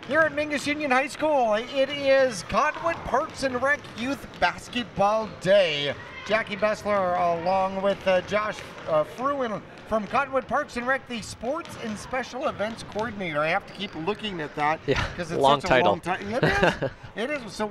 Here at Mingus Union High School, it is Cottonwood Parks and Rec Youth Basketball Day. Jackie Bessler along with Josh Fruin from Cottonwood Parks and Rec, the Sports and Special Events Coordinator. I have to keep looking at that because it's long such title. a long time. It is. It is. So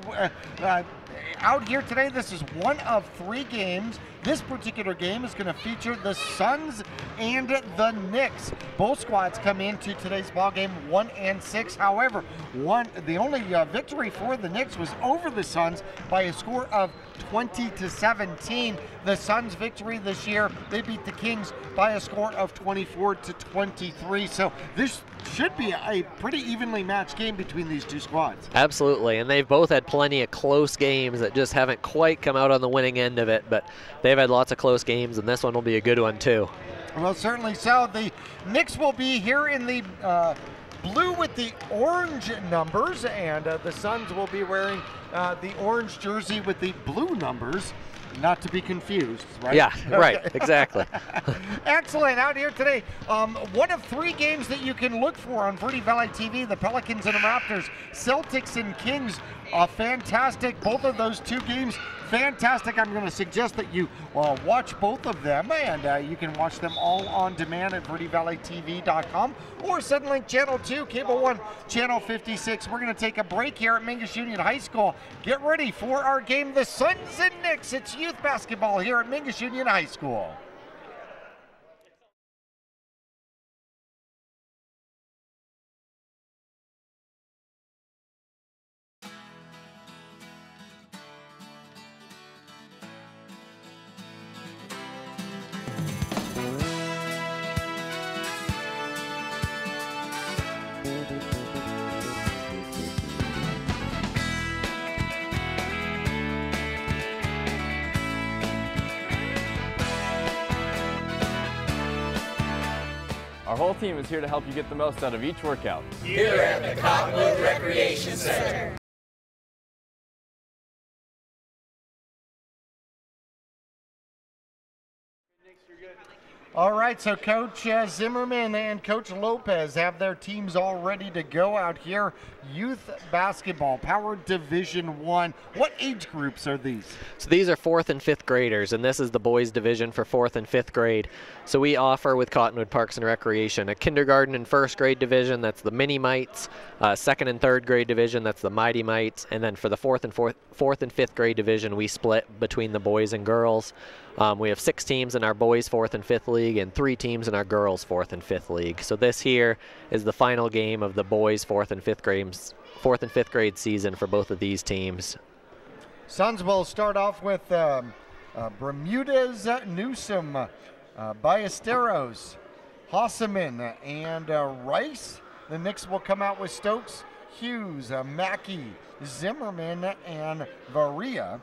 out here today, this is one of 3 games. This particular game is going to feature the Suns and the Knicks. Both squads come into today's ball game 1-6. However, the only victory for the Knicks was over the Suns by a score of 20-17. The Suns' victory this year, they beat the Kings by a score of 24-23. So this should be a pretty evenly matched game between these two squads. Absolutely, and they've both had plenty of close games that just haven't quite come out on the winning end of it, but they've had lots of close games, and this one will be a good one too. Well, certainly so. The Knicks will be here in the blue with the orange numbers, and the Suns will be wearing the orange jersey with the blue numbers. Not to be confused, right? Yeah, right, exactly. Excellent. Out here today, one of 3 games that you can look for on Verde Valley TV, the Pelicans and the Raptors, Celtics and Kings, fantastic. Both of those 2 games, fantastic. I'm going to suggest that you watch both of them, and you can watch them all on demand at verdevalleytv.com or Suddenlink Channel 2, Cable 1, Channel 56. We're going to take a break here at Mingus Union High School. Get ready for our game, the Suns and Knicks. It's youth basketball here at Mingus Union High School. Our whole team is here to help you get the most out of each workout. Here at the Cottonwood Recreation Center. All right, so Coach Zimmerman and Coach Lopez have their teams all ready to go out here. Youth basketball, Power Division 1. What age groups are these? So these are 4th and 5th graders, and this is the boys division for 4th and 5th grade. So we offer with Cottonwood Parks and Recreation a kindergarten and 1st grade division, that's the Mini Mites, 2nd and 3rd grade division, that's the Mighty Mites, and then for the 4th and 5th grade division, we split between the boys and girls. We have 6 teams in our boys 4th and 5th league and 3 teams in our girls 4th and 5th league. So this here is the final game of the boys 4th and 5th grade season for both of these teams. Suns will start off with Bermudez, Newsom, Ballesteros, Hossaman, and Rice. The Knicks will come out with Stokes, Hughes, Mackey, Zimmerman, and Varia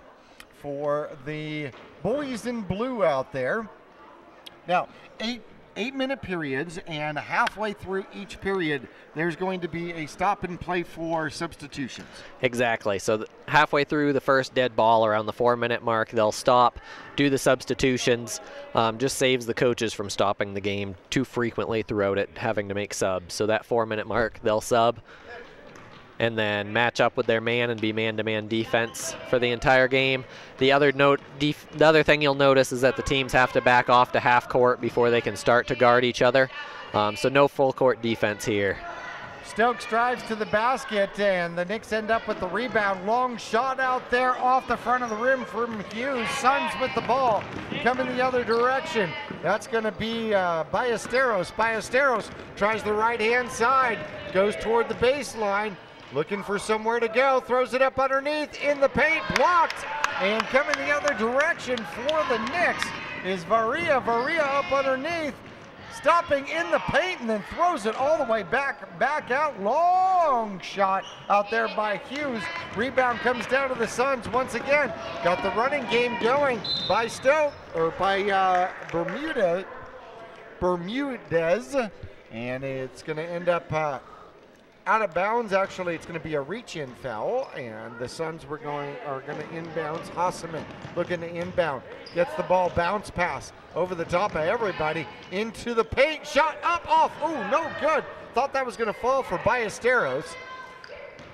for the boys in blue out there. Now, 8-minute periods, and halfway through each period, there's going to be a stop and play for substitutions. Exactly. So halfway through the first dead ball, around the 4-minute mark, they'll stop, do the substitutions. Just saves the coaches from stopping the game too frequently throughout it, having to make subs. So that 4-minute mark, they'll sub and then match up with their man and be man-to-man defense for the entire game. The other thing you'll notice is that the teams have to back off to half court before they can start to guard each other. So no full court defense here. Stokes drives to the basket, and the Knicks end up with the rebound. Long shot out there off the front of the rim from Hughes. Suns with the ball, coming the other direction. That's going to be Ballesteros. Ballesteros tries the right-hand side, goes toward the baseline, looking for somewhere to go, throws it up underneath in the paint, blocked, and coming the other direction for the Knicks is Varia. Varia up underneath, stopping in the paint, and then throws it all the way back out. Long shot out there by Hughes. Rebound comes down to the Suns once again. Got the running game going by Bermudez, and it's going to end up out of bounds. Actually, it's going to be a reach-in foul, and the Suns are going to inbounds. Hossaman looking to inbound, gets the ball, bounce pass over the top of everybody into the paint. Shot up, off. Ooh, no good. Thought that was going to fall for Ballesteros.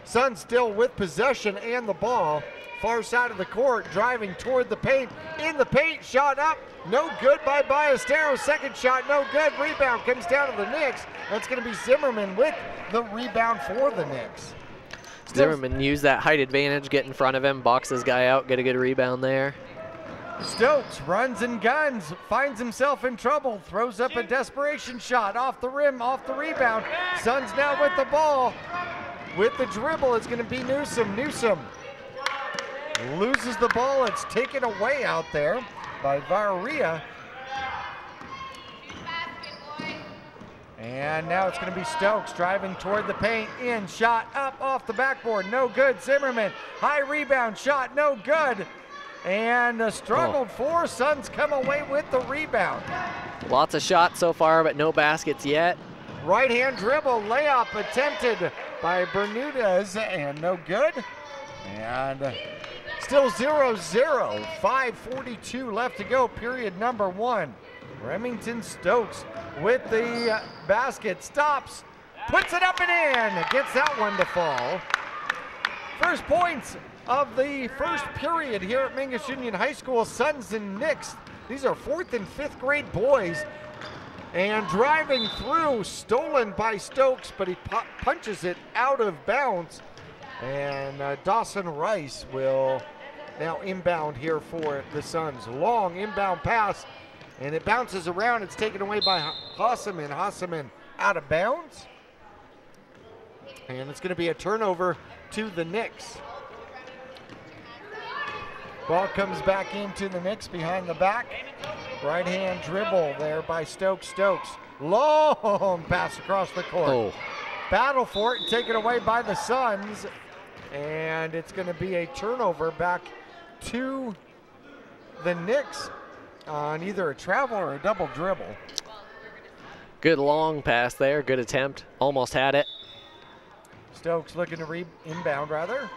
Suns still with possession and the ball. Far side of the court, driving toward the paint. In the paint, shot up. No good by Ballesteros. Second shot, no good. Rebound comes down to the Knicks. That's going to be Zimmerman with the rebound for the Knicks. Zimmerman used that height advantage, get in front of him, box his guy out, get a good rebound there. Stokes runs and guns, finds himself in trouble, throws up a desperation shot off the rim, off the rebound. Suns now with the ball. With the dribble, it's going to be Newsom. Newsom loses the ball. It's taken away out there by Varria. And now it's going to be Stokes driving toward the paint. In, shot up off the backboard. No good. Zimmerman, high rebound shot, no good. And struggled for. Suns come away with the rebound. Lots of shots so far, but no baskets yet. Right hand dribble, layup attempted by Bermudez, and no good. And still 0-0, 5:42 left to go, period number 1. Remington Stokes with the basket, stops, puts it up and in, gets that one to fall. First points of the first period here at Mingus Union High School, Suns and Knicks. These are 4th and 5th grade boys. And driving through, stolen by Stokes, but he punches it out of bounds. And Dawson Rice will now inbound here for the Suns. Long inbound pass, and it bounces around. It's taken away by Hasseman. Hasseman out of bounds. And it's going to be a turnover to the Knicks. Ball comes back into the Knicks behind the back. Right hand dribble there by Stokes. Stokes, long pass across the court. Oh. Battle for it and taken away by the Suns. And it's going to be a turnover back to the Knicks on either a travel or a double dribble. Good long pass there, good attempt, almost had it. Stokes looking to inbound rather.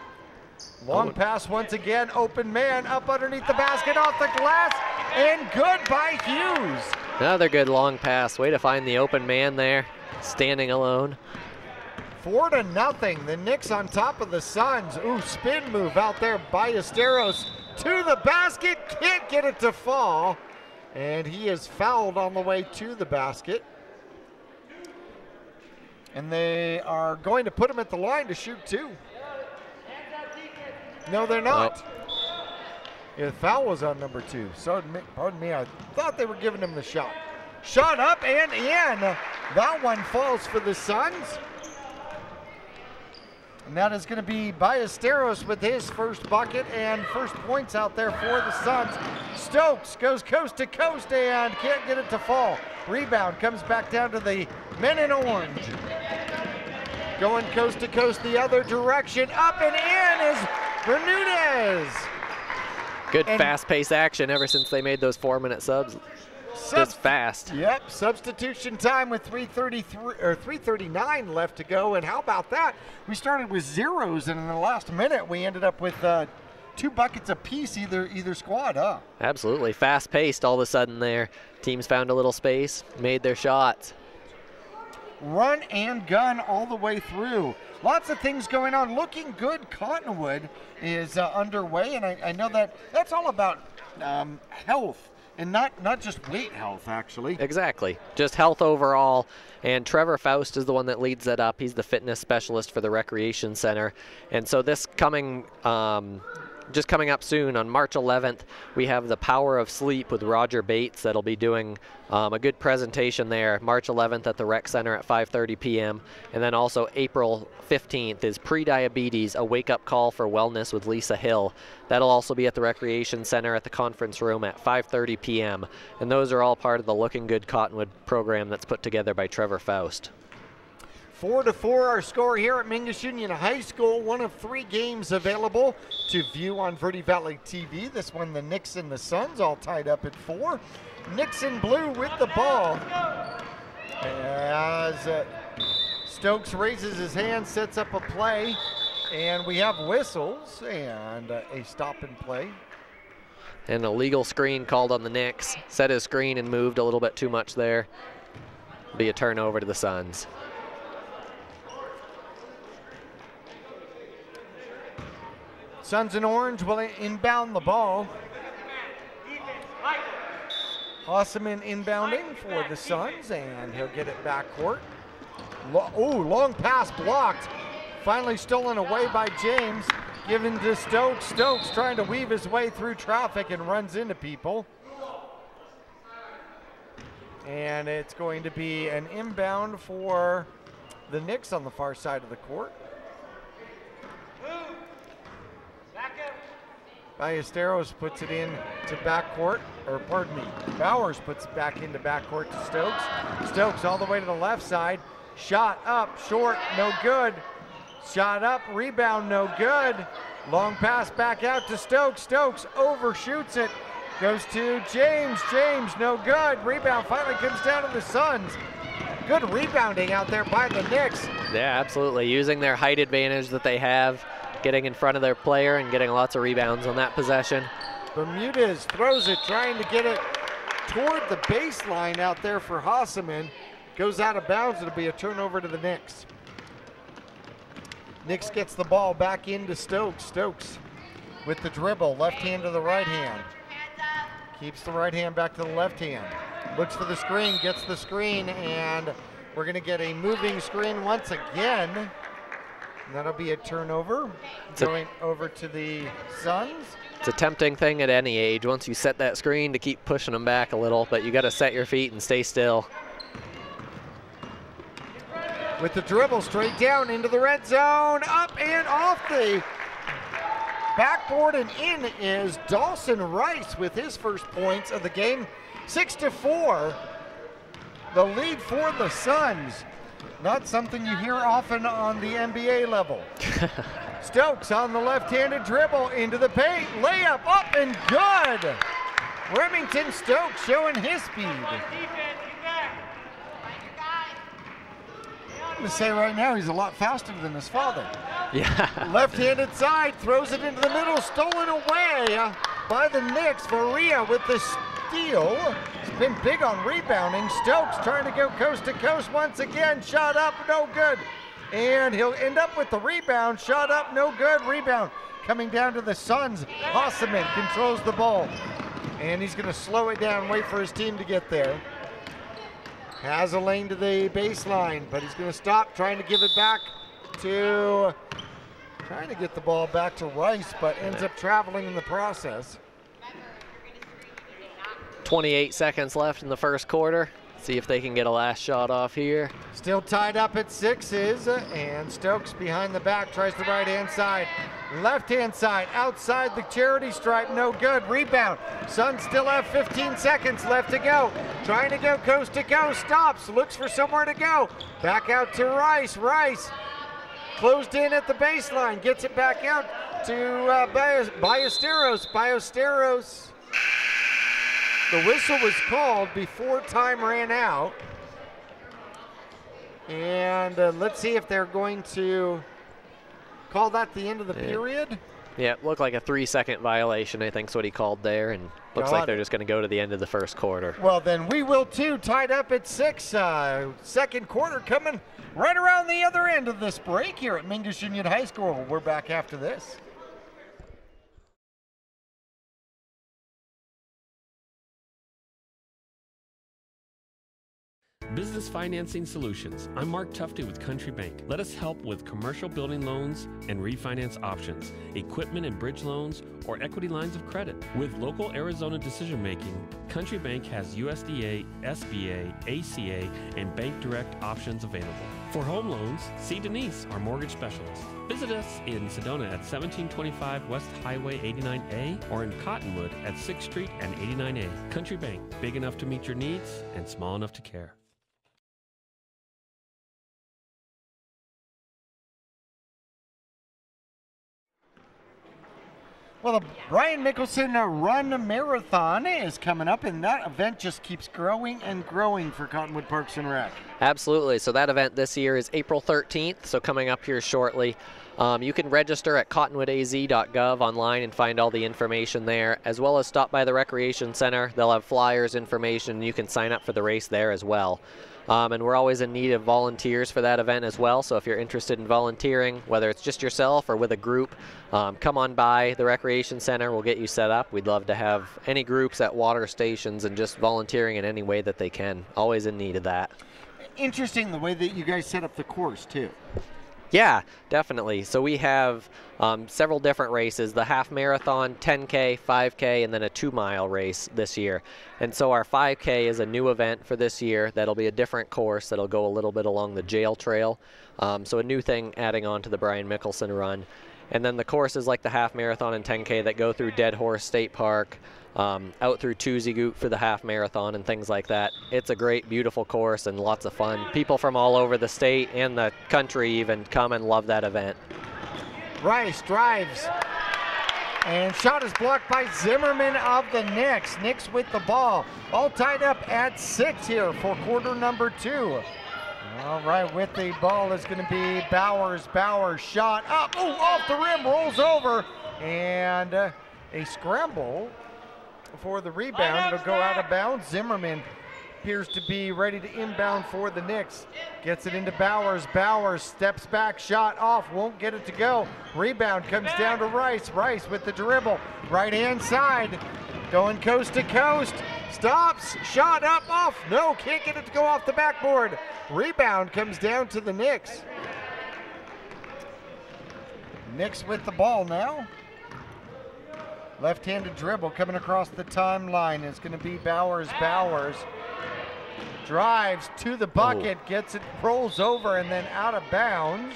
Long pass once again, open man up underneath the basket, off the glass, and good by Hughes. Another good long pass, way to find the open man there, standing alone. 4-0, the Knicks on top of the Suns. Ooh, spin move out there, Ballesteros to the basket, can't get it to fall, and he is fouled on the way to the basket. And they are going to put him at the line to shoot 2. No, they're not. Yeah, the foul was on number 2. So, pardon me, I thought they were giving him the shot. Shot up and in. That one falls for the Suns. And that is going to be Ballesteros with his first bucket and first points out there for the Suns. Stokes goes coast to coast and can't get it to fall. Rebound comes back down to the men in orange. Going coast to coast the other direction. Up and in is Bermudez. Good fast-paced action ever since they made those 4-minute subs. Just fast. Yep, substitution time with 3:39 left to go. And how about that? We started with zeros, and in the last minute we ended up with 2 buckets apiece, either squad, huh? Absolutely, fast-paced all of a sudden there. Teams found a little space, made their shots. Run and gun all the way through. Lots of things going on. Looking good. Cottonwood is underway, and I know that's all about health, and not just weight health, actually. Exactly. Just health overall. And Trevor Faust is the one that leads that up. He's the fitness specialist for the Recreation Center. And so this just coming up soon on March 11th, we have the Power of Sleep with Roger Bates that'll be doing a good presentation there. March 11th at the Rec Center at 5:30 p.m. And then also April 15th is Pre-Diabetes, a wake-up call for wellness with Lisa Hill. That'll also be at the Recreation Center at the conference room at 5:30 p.m. And those are all part of the Looking Good Cottonwood program that's put together by Trevor Faust. 4-4 our score here at Mingus Union High School. One of 3 games available to view on Verde Valley TV. This one, the Knicks and the Suns, all tied up at 4. Knicks in blue with the ball. As Stokes raises his hand, sets up a play, and we have whistles and a stop and play. And a legal screen called on the Knicks. Set his screen and moved a little bit too much there. Be a turnover to the Suns. Suns in orange will inbound the ball. Osman inbounding for the Suns, and he'll get it back court. Long pass blocked. Finally stolen away by James. Given to Stokes. Stokes trying to weave his way through traffic and runs into people. And it's going to be an inbound for the Knicks on the far side of the court. Ballesteros puts it in to backcourt, or pardon me, Bowers puts it back into backcourt to Stokes. Stokes all the way to the left side. Shot up, short, no good. Shot up, rebound, no good. Long pass back out to Stokes. Stokes overshoots it. Goes to James. James, no good. Rebound finally comes down to the Suns. Good rebounding out there by the Knicks. Yeah, absolutely. Using their height advantage that they have, getting in front of their player and getting lots of rebounds on that possession. Bermudez throws it, trying to get it toward the baseline out there for Hasseman. Goes out of bounds. It'll be a turnover to the Knicks. Knicks gets the ball back into Stokes. Stokes with the dribble, left hand to the right hand. Keeps the right hand back to the left hand. Looks for the screen, gets the screen, and we're going to get a moving screen once again. And that'll be a turnover going over to the Suns. It's a tempting thing at any age once you set that screen to keep pushing them back a little, but you got to set your feet and stay still. With the dribble straight down into the red zone, up and off the backboard and in is Dawson Rice with his first points of the game. 6-4, the lead for the Suns. Not something you hear often on the NBA level. Stokes on the left-handed dribble into the paint, layup up and good. Remington Stokes showing his speed. I'm going to say right now he's a lot faster than his father. Yeah. Left-handed side, throws it into the middle, stolen away by the Knicks. Faria with the steal. He's been big on rebounding. Stokes trying to go coast to coast once again. Shot up, no good. And he'll end up with the rebound. Shot up, no good. Rebound coming down to the Suns. Hasseman controls the ball. And he's going to slow it down, wait for his team to get there. Has a lane to the baseline, but he's going to stop trying to give it back to, trying to get the ball back to Rice, but ends up traveling in the process. 28 seconds left in the first quarter. See if they can get a last shot off here. Still tied up at 6s, and Stokes behind the back tries the right-hand side. Left-hand side, outside the charity stripe, no good. Rebound. Suns still have 15 seconds left to go. Trying to go coast to coast, stops, looks for somewhere to go. Back out to Rice. Rice closed in at the baseline, gets it back out to Ballesteros. Ballesteros. The whistle was called before time ran out. And let's see if they're going to call that the end of the period. Yeah, looked like a 3-second violation, I think is what he called there, and looks like they're just going to go to the end of the first quarter. Well, then we will too, tied up at 6. Second quarter coming right around the other end of this break here at Mingus Union High School. We're back after this. Business Financing Solutions. I'm Mark Tufte with Country Bank. Let us help with commercial building loans and refinance options, equipment and bridge loans, or equity lines of credit. With local Arizona decision making, Country Bank has USDA, SBA, ACA, and Bank Direct options available. For home loans, see Denise, our mortgage specialist. Visit us in Sedona at 1725 West Highway 89A or in Cottonwood at 6th Street and 89A. Country Bank, big enough to meet your needs and small enough to care. Well, the Brian Mickelson Run Marathon is coming up, and that event just keeps growing and growing for Cottonwood Parks and Rec. Absolutely. So that event this year is April 13th, so coming up here shortly. You can register at cottonwoodaz.gov online and find all the information there, as well as stop by the Recreation Center. They'll have flyers, information. You can sign up for the race there as well. And we're always in need of volunteers for that event as well, so if you're interested in volunteering, whether it's just yourself or with a group, come on by the Recreation Center. We'll get you set up. We'd love to have any groups at water stations and just volunteering in any way that they can. Always in need of that. Interesting the way that you guys set up the course, too. Yeah, definitely. So we have several different races, the half marathon, 10K, 5K, and then a 2-mile race this year. And so our 5K is a new event for this year. That'll be a different course that'll go a little bit along the jail trail. So a new thing adding on to the Brian Mickelson run. And then the courses like the half marathon and 10K that go through Dead Horse State Park, out through Tuesday for the half marathon and things like that. It's a great, beautiful course and lots of fun. People from all over the state and the country even come and love that event. Rice drives, and shot is blocked by Zimmerman of the Knicks. Knicks with the ball, all tied up at 6 here for quarter number 2. All right, with the ball is going to be Bowers. Bowers shot up, off the rim, rolls over, and a scramble for the rebound. It'll go out of bounds. Zimmerman appears to be ready to inbound for the Knicks. Gets it into Bowers. Bowers steps back, shot off, won't get it to go. Rebound comes down to Rice. Rice with the dribble. Right-hand side, going coast to coast. Stops, shot up, off. No, can't get it to go off the backboard. Rebound comes down to the Knicks. Knicks with the ball now. Left-handed dribble coming across the timeline is going to be Bowers. Bowers drives to the bucket, gets it, rolls over, and then out of bounds.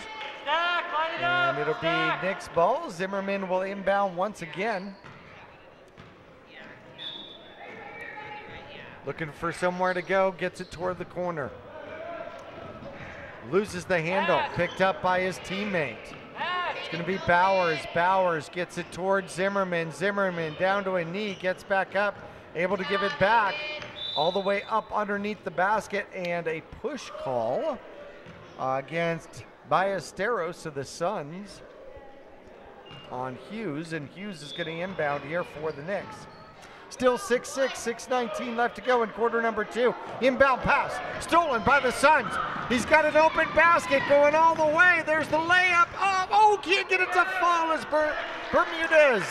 And it'll be Knicks ball. Zimmerman will inbound once again. Looking for somewhere to go, gets it toward the corner. Loses the handle, picked up by his teammate. It's going to be Bowers. Bowers gets it towards Zimmerman. Zimmerman down to a knee, gets back up, able to give it back all the way up underneath the basket, and a push call against Ballesteros of the Suns on Hughes, and Hughes is going to inbound here for the Knicks. Still 6-6, 6:19 left to go in quarter number 2. Inbound pass, stolen by the Suns. He's got an open basket going all the way. There's the layup. Can't get it to fall as Bermudez,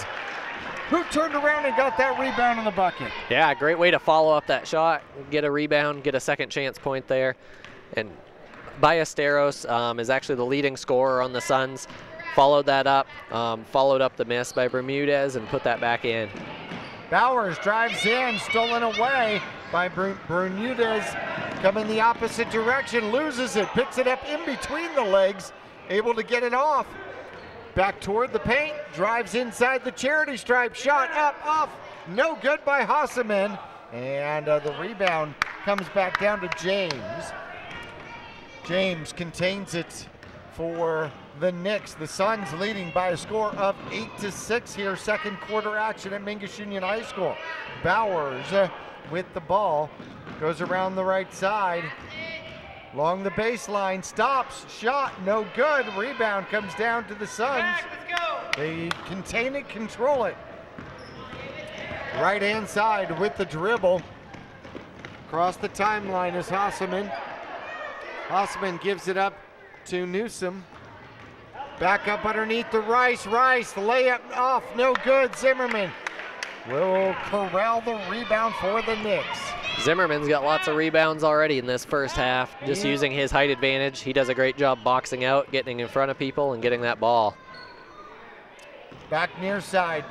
who turned around and got that rebound in the bucket. Yeah, great way to follow up that shot, get a rebound, get a second chance point there. And Ballesteros is actually the leading scorer on the Suns. Followed that up, followed up the miss by Bermudez and put that back in. Bowers drives in, stolen away by Bermudez, coming the opposite direction, loses it, picks it up in between the legs, able to get it off. Back toward the paint, drives inside the charity stripe, shot up, off, no good by Hasseman, and the rebound comes back down to James. James contains it for the Knicks. The Suns leading by a score of 8-6 here, second quarter action at Mingus Union High School. Bowers with the ball, goes around the right side, along the baseline, stops, shot, no good. Rebound comes down to the Suns. They contain it, control it. Right-hand side with the dribble. Across the timeline is Hasseman. Hasseman gives it up to Newsom. Back up underneath the Rice. Rice, the layup off, no good. Zimmerman will corral the rebound for the Knicks. Zimmerman's got lots of rebounds already in this first half, just using his height advantage. He does a great job boxing out, getting in front of people, and getting that ball. Back near side,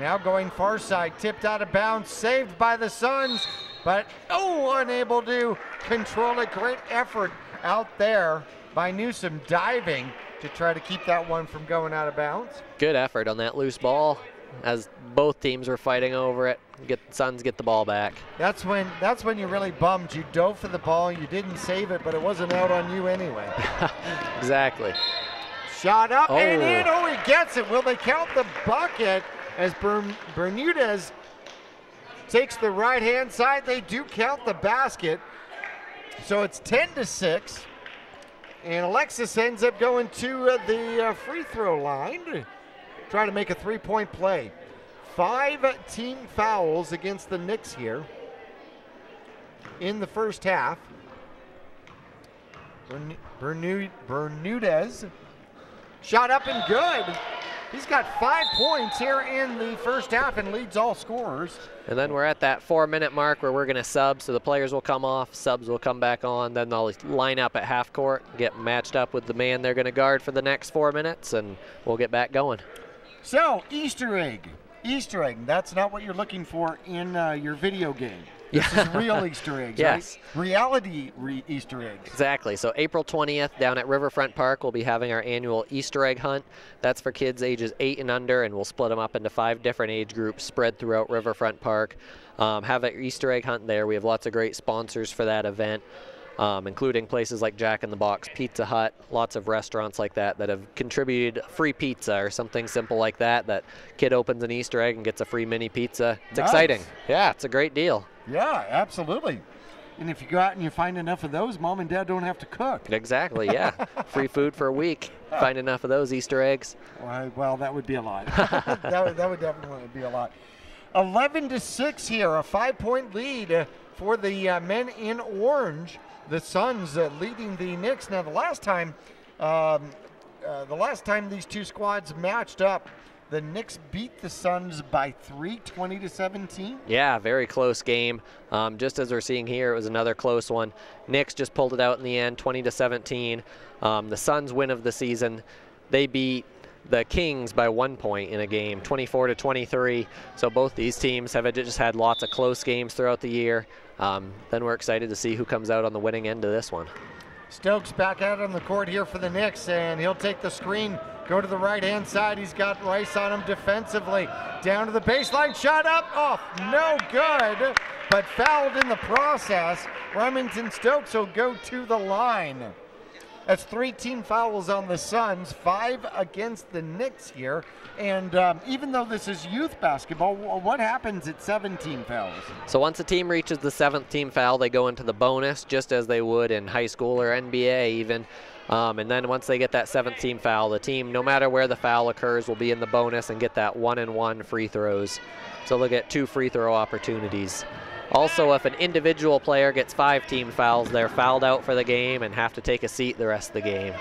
now going far side, tipped out of bounds, saved by the Suns, but unable to control it. Great effort out there by Newsom, diving to try to keep that one from going out of bounds. Good effort on that loose ball, as both teams were fighting over it. Suns get the ball back. That's when you're really bummed. You dove for the ball, you didn't save it, but it wasn't out on you anyway. Exactly. Shot up and in. He gets it. Will they count the bucket as Bermudez takes the right-hand side? They do count the basket. So it's 10-6. And Alexis ends up going to the free throw line to try to make a 3-point play. 5 team fouls against the Knicks here in the first half. Bermudez shot up and good. He's got 5 points here in the first half and leads all scorers. And then we're at that 4-minute mark where we're going to sub, so the players will come off, subs will come back on, then they'll line up at half court, get matched up with the man they're going to guard for the next 4 minutes, and we'll get back going. So, Easter egg. Easter egg, that's not what you're looking for in your video game. This is real Easter eggs, yes. Right? Reality Easter eggs. Exactly. So April 20th down at Riverfront Park, we'll be having our annual Easter egg hunt. That's for kids ages 8 and under, and we'll split them up into 5 different age groups spread throughout Riverfront Park. Have an Easter egg hunt there. We have lots of great sponsors for that event, including places like Jack in the Box, Pizza Hut, lots of restaurants like that that have contributed free pizza or something simple like that. That kid opens an Easter egg and gets a free mini pizza. It's exciting. Yeah, it's a great deal. Yeah, absolutely. And if you go out and you find enough of those, Mom and Dad don't have to cook. Exactly, yeah. Free food for a week. Find enough of those Easter eggs. Well, that would be a lot. that would definitely be a lot. 11-6 here, a 5-point lead for the men in orange. The Suns leading the Knicks. Now, the last time these two squads matched up, the Knicks beat the Suns by 3, 20-17. Yeah, very close game. Just as we're seeing here, it was another close one. Knicks just pulled it out in the end, 20-17. The Suns' win of the season, they beat the Kings by 1 point in a game, 24-23. So both these teams have just had lots of close games throughout the year. Then we're excited to see who comes out on the winning end of this one. Stokes back out on the court here for the Knicks, and he'll take the screen, go to the right-hand side. He's got Rice on him defensively. Down to the baseline, shot up, off, no good, but fouled in the process. Remington Stokes will go to the line. That's 3 team fouls on the Suns, 5 against the Knicks here. And even though this is youth basketball, what happens at 17 fouls? So once a team reaches the 7th team foul, they go into the bonus, just as they would in high school or NBA even. And then once they get that 7th team foul, the team, no matter where the foul occurs, will be in the bonus and get that 1-and-1 free throws. So they'll get 2 free throw opportunities. Also, if an individual player gets 5 team fouls, they're fouled out for the game and have to take a seat the rest of the game.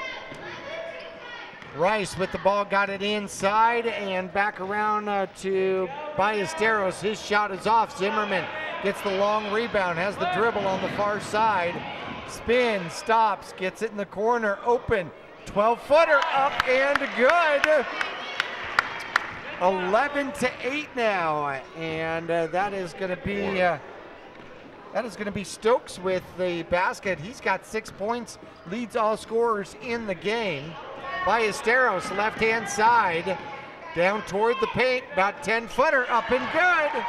Rice with the ball, got it inside and back around to Ballesteros. His shot is off. Zimmerman gets the long rebound, has the dribble on the far side. Spin, stops, gets it in the corner, open. 12-footer up and good. 11-8 now, and that is going to be Stokes with the basket. He's got 6 points, leads all scorers in the game. Ballesteros, left-hand side, down toward the paint, about 10-footer, up and good.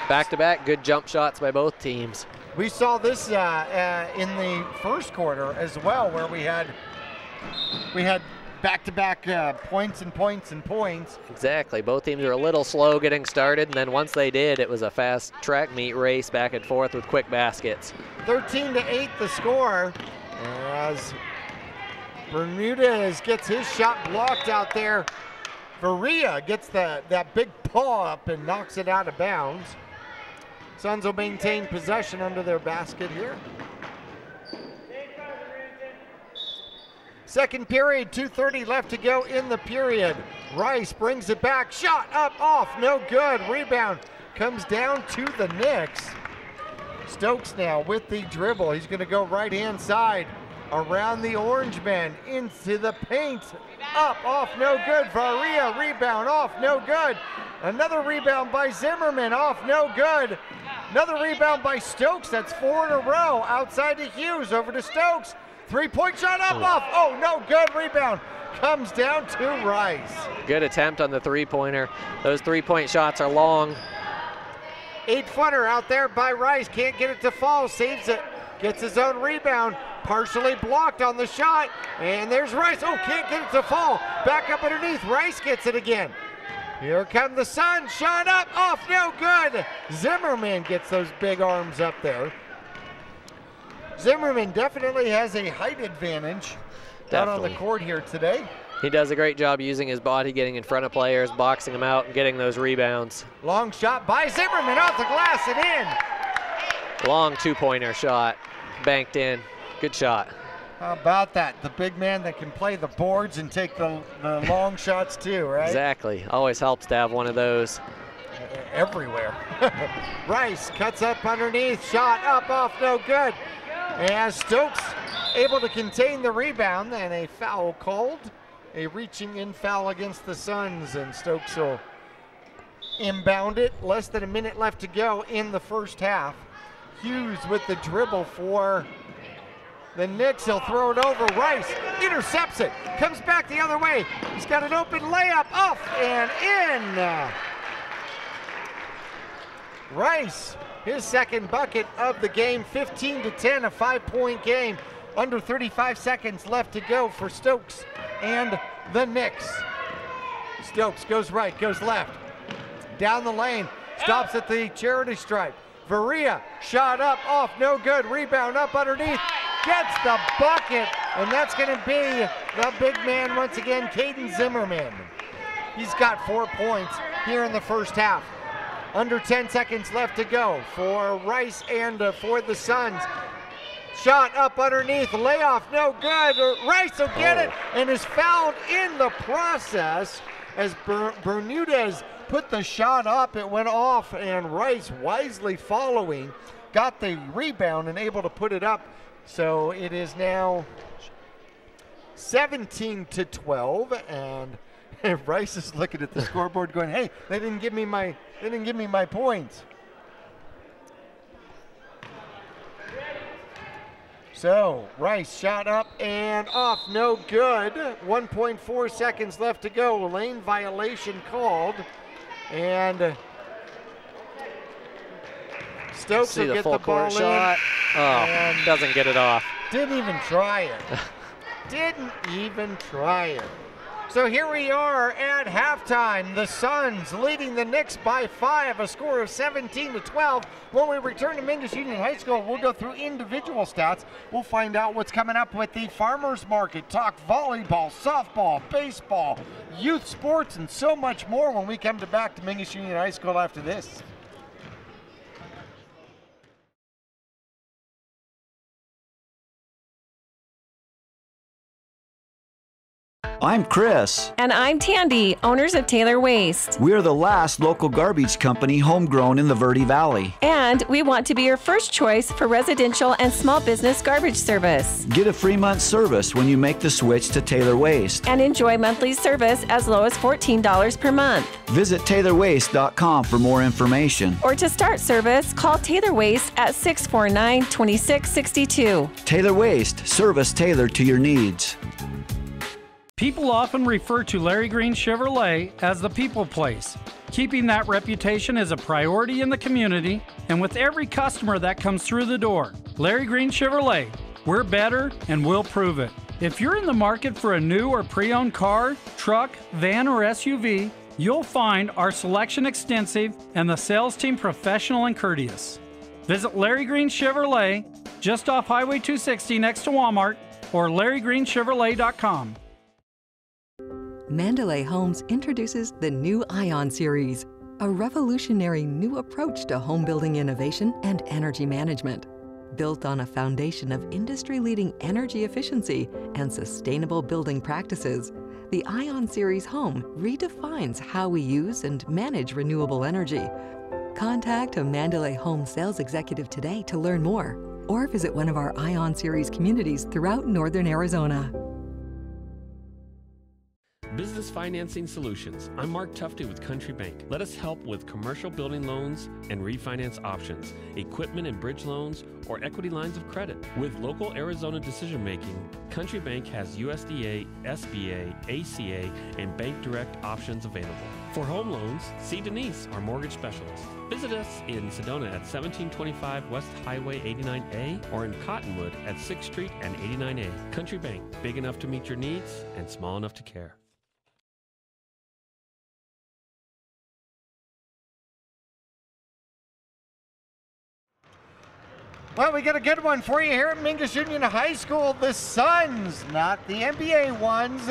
Back-to-back good jump shots by both teams. We saw this in the first quarter as well, where we had back-to-back points and points and points. Exactly. Both teams were a little slow getting started, and then once they did, it was a fast track meet race back and forth with quick baskets. 13-8 the score, as Bermudez gets his shot blocked out there. Varia gets that big paw up and knocks it out of bounds. Suns will maintain possession under their basket here. Second period, 2:30 left to go in the period. Rice brings it back, shot up, off, no good. Rebound comes down to the Knicks. Stokes now with the dribble. He's going to go right-hand side around the orange man into the paint. Up, off, no good. Varia, rebound, off, no good. Another rebound by Zimmerman, off, no good. Another rebound by Stokes. That's 4 in a row. Outside to Hughes, over to Stokes. 3-point shot up, off. Oh, no good. Rebound comes down to Rice. Good attempt on the three-pointer. Those three-point shots are long. 8-footer out there by Rice. Can't get it to fall. Saves it. Gets his own rebound. Partially blocked on the shot. And there's Rice. Oh, can't get it to fall. Back up underneath. Rice gets it again. Here come the Suns. Shot up, off, no good. Zimmerman gets those big arms up there. Zimmerman definitely has a height advantage out on the Definitely. court here today. He does a great job using his body, getting in front of players, boxing them out, and getting those rebounds. Long shot by Zimmerman off the glass and in. Long two-pointer shot, banked in. Good shot. How about that? The big man that can play the boards and take the long shots too, right? Exactly. Always helps to have one of those. Everywhere. Rice cuts up underneath, shot up off, no good. And Stokes able to contain the rebound, and a foul called. A reaching in foul against the Suns, and Stokes will inbound it. Less than a minute left to go in the first half. Hughes with the dribble for the Knicks. He'll throw it over. Rice intercepts it, comes back the other way. He's got an open layup, off and in. Rice, his second bucket of the game, 15-10, a 5-point game. Under 35 seconds left to go for Stokes and the Knicks. Stokes goes right, goes left. Down the lane, stops at the charity stripe. Varia, shot up, off, no good. Rebound up underneath, gets the bucket, and that's going to be the big man once again, Caden Zimmerman. He's got 4 points here in the first half. Under 10 seconds left to go for Rice and for the Suns. Shot up underneath, layoff, no good. Rice will get it and is fouled in the process as Bermudez put the shot up. It went off, and Rice, wisely following, got the rebound and able to put it up. So it is now 17-12, and Rice is looking at the scoreboard going, hey, they didn't give me my points. So Rice shot up and off, no good. 1.4 seconds left to go. Lane violation called, and Stokes will get the ball shot. in. Doesn't get it off. Didn't even try it. Didn't even try it. So here we are at halftime. The Suns leading the Knicks by 5, a score of 17-12. When we return to Mingus Union High School, we'll go through individual stats. We'll find out what's coming up with the farmers market, talk volleyball, softball, baseball, youth sports, and so much more when we come back to Mingus Union High School after this. I'm Chris. And I'm Tandy, owners of Taylor Waste. We're the last local garbage company homegrown in the Verde Valley. And we want to be your first choice for residential and small business garbage service. Get a free month service when you make the switch to Taylor Waste. And enjoy monthly service as low as $14 per month. Visit TaylorWaste.com for more information. Or to start service, call Taylor Waste at 649-2662. Taylor Waste, service tailored to your needs. People often refer to Larry Green Chevrolet as the people place. Keeping that reputation is a priority in the community and with every customer that comes through the door. Larry Green Chevrolet, we're better and we'll prove it. If you're in the market for a new or pre-owned car, truck, van, or SUV, you'll find our selection extensive and the sales team professional and courteous. Visit Larry Green Chevrolet just off Highway 260 next to Walmart or LarryGreenChevrolet.com. Mandalay Homes introduces the new Ion Series, a revolutionary new approach to home building innovation and energy management. Built on a foundation of industry-leading energy efficiency and sustainable building practices, the Ion Series home redefines how we use and manage renewable energy. Contact a Mandalay Home sales executive today to learn more, or visit one of our Ion Series communities throughout northern Arizona. Business Financing Solutions. I'm Mark Tufte with Country Bank. Let us help with commercial building loans and refinance options, equipment and bridge loans, or equity lines of credit. With local Arizona decision making, Country Bank has USDA, SBA, ACA, and Bank Direct options available. For home loans, see Denise, our mortgage specialist. Visit us in Sedona at 1725 West Highway 89A or in Cottonwood at 6th Street and 89A. Country Bank, big enough to meet your needs and small enough to care. Well, we got a good one for you here at Mingus Union High School. The Suns, not the NBA ones,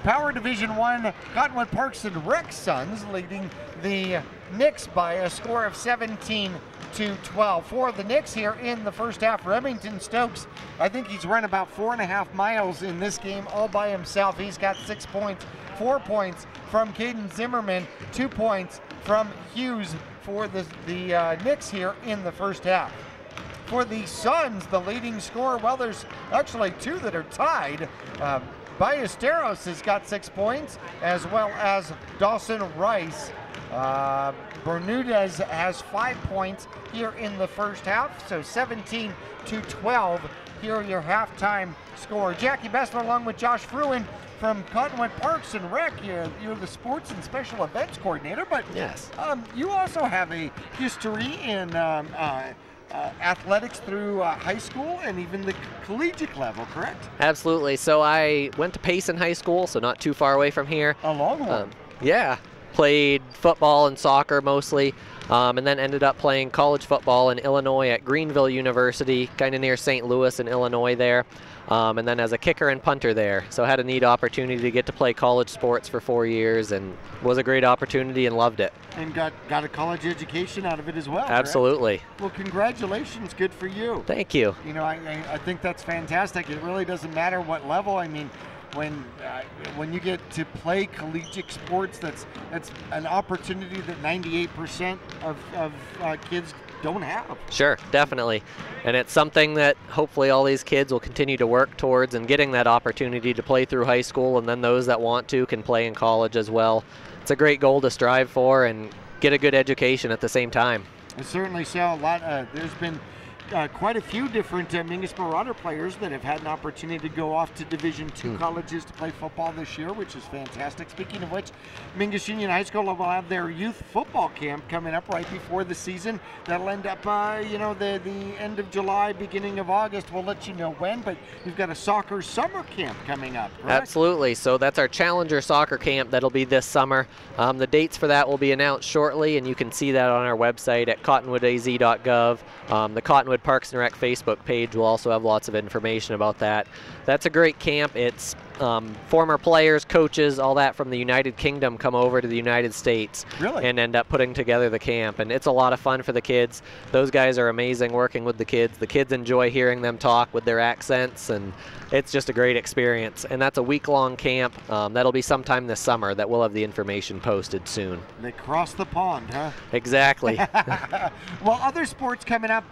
Power Division I Cottonwood Parks and Rec Suns leading the Knicks by a score of 17-12. For the Knicks here in the first half, Remington Stokes, I think he's run about 4.5 miles in this game all by himself. He's got 6 points, 4 points from Caden Zimmerman, 2 points from Hughes for the Knicks here in the first half. For the Suns, the leading scorer, well, there's actually 2 that are tied. Ballesteros has got 6 points, as well as Dawson Rice. Bermudez has 5 points here in the first half, so 17-12. Here are your halftime score. Jackie Bessler along with Josh Fruin from Cottonwood Parks and Rec. You're the sports and special events coordinator, but yes, you also have a history in athletics through high school and even the collegiate level, correct? Absolutely. So I went to Payson High School, so not too far away from here. A long one. Yeah. Played football and soccer mostly, and then ended up playing college football in Illinois at Greenville University, kind of near St. Louis in Illinois there, and then as a kicker and punter there. So had a neat opportunity to get to play college sports for 4 years, and was a great opportunity and loved it. And got a college education out of it as well. Absolutely. Correct? Well, congratulations. Good for you. Thank you. You know, I think that's fantastic. It really doesn't matter what level. I mean, when you get to play collegiate sports, that's an opportunity that 98% of kids don't have. Sure, definitely. And it's something that hopefully all these kids will continue to work towards, and getting that opportunity to play through high school, and then those that want to can play in college as well. It's a great goal to strive for and get a good education at the same time. Certainly so. There's been quite a few different Mingus Marauder players that have had an opportunity to go off to Division II colleges to play football this year, which is fantastic. Speaking of which, Mingus Union High School will have their youth football camp coming up right before the season. That'll end up, the end of July, beginning of August. We'll let you know when, but you've got a soccer summer camp coming up, correct? Absolutely. So that's our Challenger Soccer Camp that'll be this summer. The dates for that will be announced shortly, and you can see that on our website at cottonwoodaz.gov. The Cottonwood Parks and Rec Facebook page will also have lots of information about that. That's a great camp. It's former players, coaches, all that from the United Kingdom come over to the United States and end up putting together the camp. And it's a lot of fun for the kids. Those guys are amazing working with the kids. The kids enjoy hearing them talk with their accents, and it's just a great experience. And that's a week-long camp. That'll be sometime this summer that we'll have the information posted soon. They cross the pond, huh? Exactly. Well, other sports coming up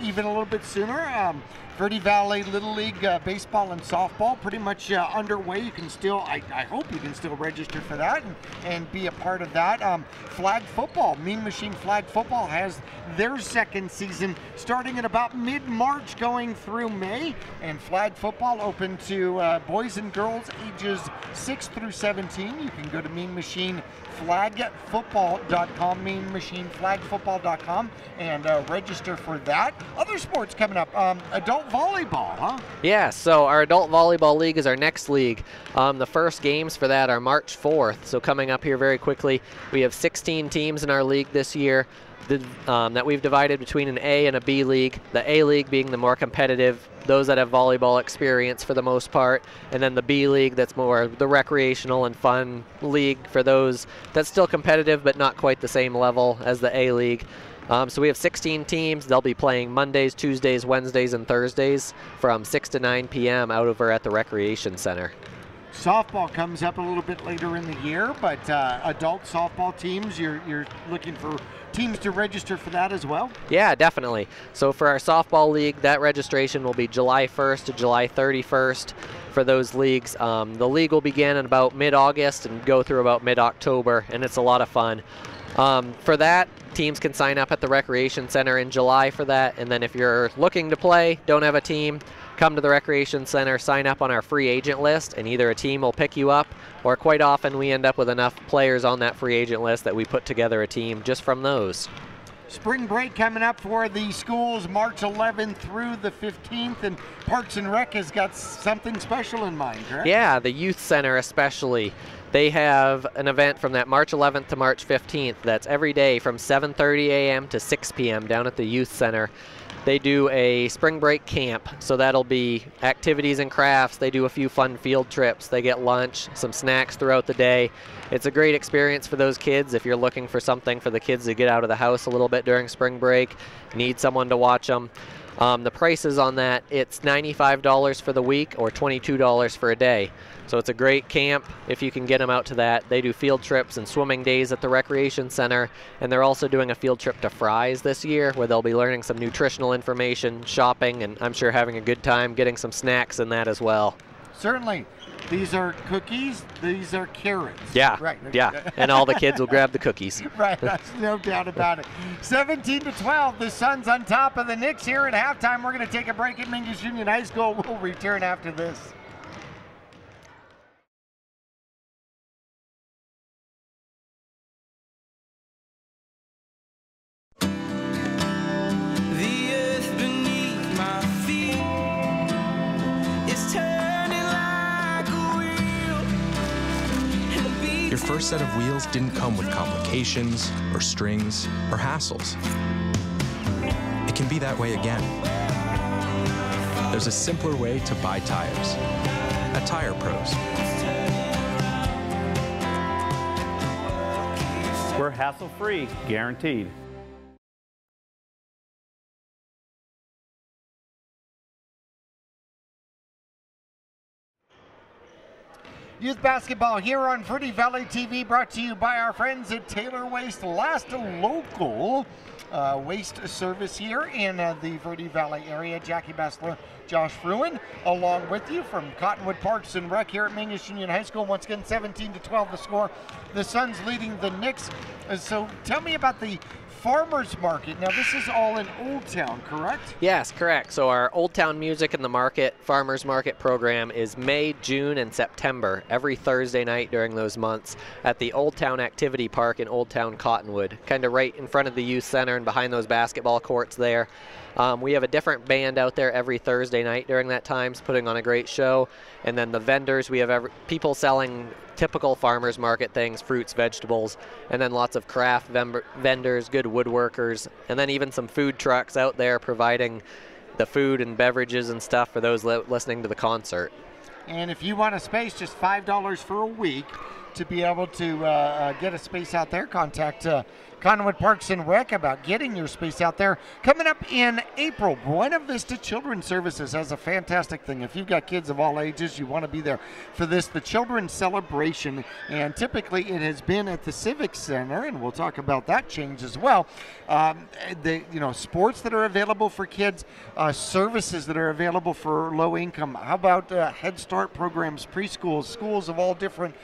even a little bit sooner. Verde Valley Little League baseball and softball pretty much underway. You can still, I hope you can still register for that and be a part of that. Flag football, Mean Machine Flag Football has their second season starting at about mid-March going through May. And flag football open to boys and girls ages 6 through 17. You can go to meanmachineflagfootball.com, meanmachineflagfootball.com, and register for that. Other sports coming up, adult volleyball, huh? Yeah, so our adult volleyball league is our next league. The first games for that are March 4th, so coming up here very quickly. We have 16 teams in our league this year that we've divided between an A and a B league. The A league being the more competitive, those that have volleyball experience for the most part, and then the B league that's more the recreational and fun league for those that's still competitive but not quite the same level as the A league. So we have 16 teams. They'll be playing Mondays, Tuesdays, Wednesdays, and Thursdays from 6 to 9 p.m. out over at the Recreation Center. Softball comes up a little bit later in the year, but adult softball teams, you're looking for teams to register for that as well? Yeah, definitely. So for our softball league, that registration will be July 1st to July 31st for those leagues. The league will begin in about mid-August and go through about mid-October, and it's a lot of fun. For that, teams can sign up at the Recreation Center in July for that, and then if you're looking to play, don't have a team, come to the Recreation Center, sign up on our free agent list, and either a team will pick you up, or quite often we end up with enough players on that free agent list that we put together a team just from those. Spring break coming up for the schools March 11th through the 15th, and Parks and Rec has got something special in mind, correct? Yeah, the youth center especially. They have an event from that March 11th to March 15th that's every day from 7:30 a.m. to 6 p.m. down at the Youth Center. They do a spring break camp, so that'll be activities and crafts. They do a few fun field trips. They get lunch, some snacks throughout the day. It's a great experience for those kids if you're looking for something for the kids to get out of the house a little bit during spring break, need someone to watch them. The prices on that, it's $95 for the week or $22 for a day. So it's a great camp if you can get them out to that. They do field trips and swimming days at the recreation center, and they're also doing a field trip to Fry's this year where they'll be learning some nutritional information, shopping, and I'm sure having a good time getting some snacks in that as well. Certainly. These are cookies, these are carrots. Yeah, right. Yeah, and all the kids will grab the cookies. Right, that's no doubt about it. 17-12, the Suns on top of the Knicks here at halftime. We're going to take a break at Mingus Union High School. We'll return after this. Your first set of wheels didn't come with complications, or strings, or hassles. It can be that way again. There's a simpler way to buy tires at Tire Pros. We're hassle-free, guaranteed. Youth basketball here on Verde Valley TV, brought to you by our friends at Taylor Waste, last local waste service here in the Verde Valley area. Jackie Bessler, Josh Fruin, along with you from Cottonwood Parks and Rec here at Mingus Union High School. Once again, 17-12 the score. The Suns leading the Knicks. So tell me about the Farmers Market. Now this is all in Old Town, correct? Yes, correct. So our Old Town Music in the Market Farmers Market program is May, June, and September, every Thursday night during those months at the Old Town Activity Park in Old Town Cottonwood, kind of right in front of the youth center and behind those basketball courts there. We have a different band out there every Thursday night during that time, putting on a great show. And then the vendors, we have people selling typical farmers market things, fruits, vegetables, and then lots of craft vendors, good woodworkers, and then even some food trucks out there providing the food and beverages and stuff for those listening to the concert. And if you want a space, just $5 for a week to be able to get a space out there. Contact Cottonwood Parks and Rec about getting your space out there. Coming up in April, Buena Vista Children's Services has a fantastic thing. If you've got kids of all ages, you want to be there for this, the Children's Celebration. And typically it has been at the Civic Center, and we'll talk about that change as well. Sports that are available for kids, services that are available for low income. How about Head Start programs, preschools, schools of all different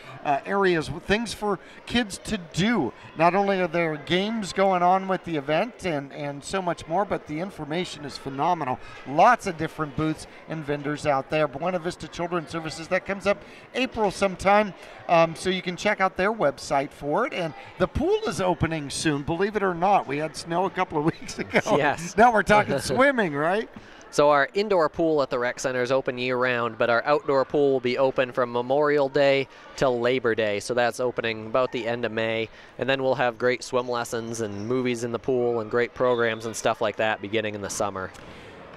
areas, things for kids to do. Not only are there games going on with the event and so much more, but the information is phenomenal. Lots of different booths and vendors out there. Buena Vista Children's Services, that comes up April sometime, so you can check out their website for it. And the pool is opening soon, believe it or not. We had snow a couple of weeks ago. Yes. Now we're talking swimming, right? So our indoor pool at the rec center is open year-round, but our outdoor pool will be open from Memorial Day till Labor Day. So that's opening about the end of May. And then we'll have great swim lessons and movies in the pool and great programs and stuff like that beginning in the summer.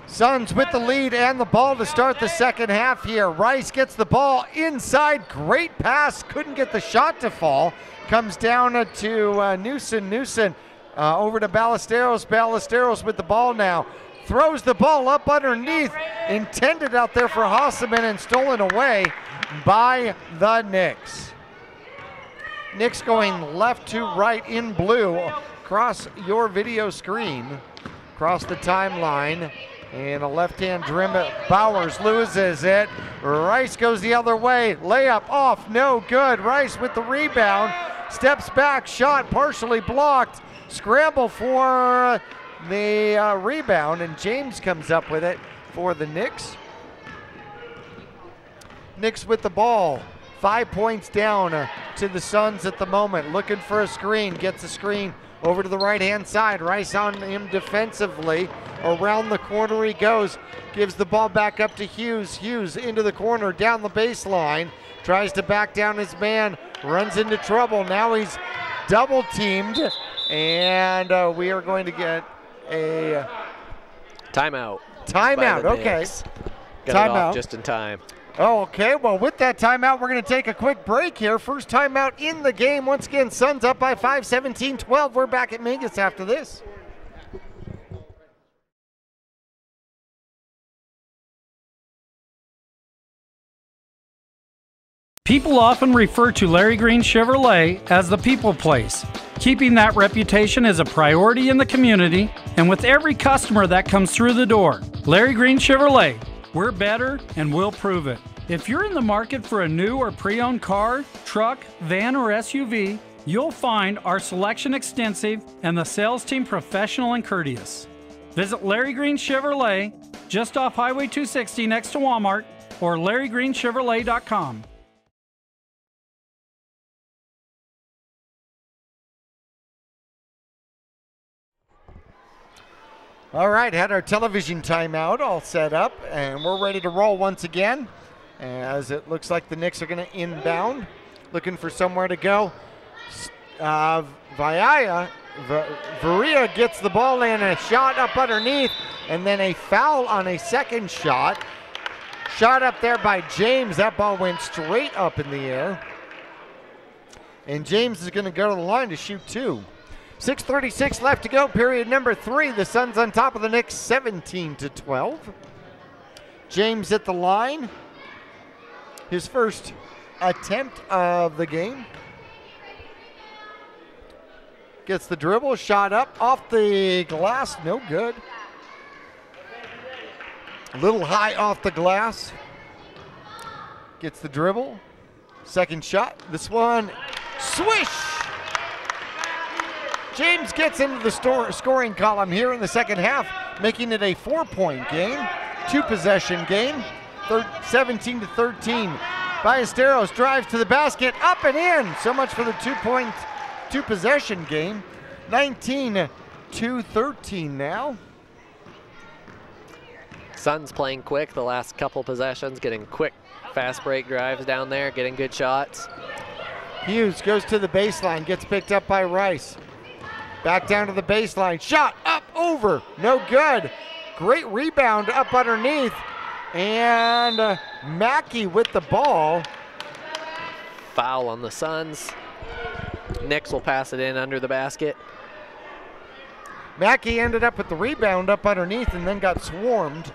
Suns with the lead and the ball to start the second half here. Rice gets the ball inside. Great pass. Couldn't get the shot to fall. Comes down to Newson. Newson over to Ballesteros. Ballesteros with the ball now. Throws the ball up underneath, intended out there for Hasseman and stolen away by the Knicks. Knicks going left to right in blue across your video screen, across the timeline, and a left-hand dribble. Bowers loses it. Rice goes the other way. Layup off, no good. Rice with the rebound, steps back, shot partially blocked. Scramble for the rebound, and James comes up with it for the Knicks. Knicks with the ball, 5 points down to the Suns at the moment. Looking for a screen, gets a screen over to the right-hand side. Rice on him defensively. Around the corner he goes, gives the ball back up to Hughes. Hughes into the corner, down the baseline, tries to back down his man runs into trouble. Now he's double teamed, and we are going to get a timeout. Timeout, okay. Got it off just in time. Oh, okay, well, with that timeout, we're going to take a quick break here. First timeout in the game. Once again, Suns up by 5, 17-12. We're back at Mingus after this. People often refer to Larry Green Chevrolet as the people place. Keeping that reputation is a priority in the community and with every customer that comes through the door. Larry Green Chevrolet, we're better and we'll prove it. If you're in the market for a new or pre-owned car, truck, van, or SUV, you'll find our selection extensive and the sales team professional and courteous. Visit Larry Green Chevrolet just off Highway 260 next to Walmart or LarryGreenChevrolet.com. All right, had our television timeout all set up, and we're ready to roll once again, as it looks like the Knicks are going to inbound, looking for somewhere to go. Varia gets the ball in, a shot up underneath, and then a foul on a second shot. Shot up there by James. That ball went straight up in the air. And James is going to go to the line to shoot two. 6:36 left to go, period number 3. The Suns on top of the Knicks, 17-12. James at the line. His first attempt of the game. Gets the dribble, shot up, off the glass, no good. A little high off the glass. Gets the dribble. Second shot, this one, swish! James gets into the scoring column here in the second half, making it a 4-point game, 2-possession game, 17-13. Ballesteros drives to the basket, up and in. So much for the 2-possession game. 19-13 now. Suns playing quick the last couple possessions, getting quick, fast break drives down there, getting good shots. Hughes goes to the baseline, gets picked up by Rice. Back down to the baseline, shot up, over, no good. Great rebound up underneath, and Mackey with the ball. Foul on the Suns. Knicks will pass it in under the basket. Mackey ended up with the rebound up underneath and then got swarmed.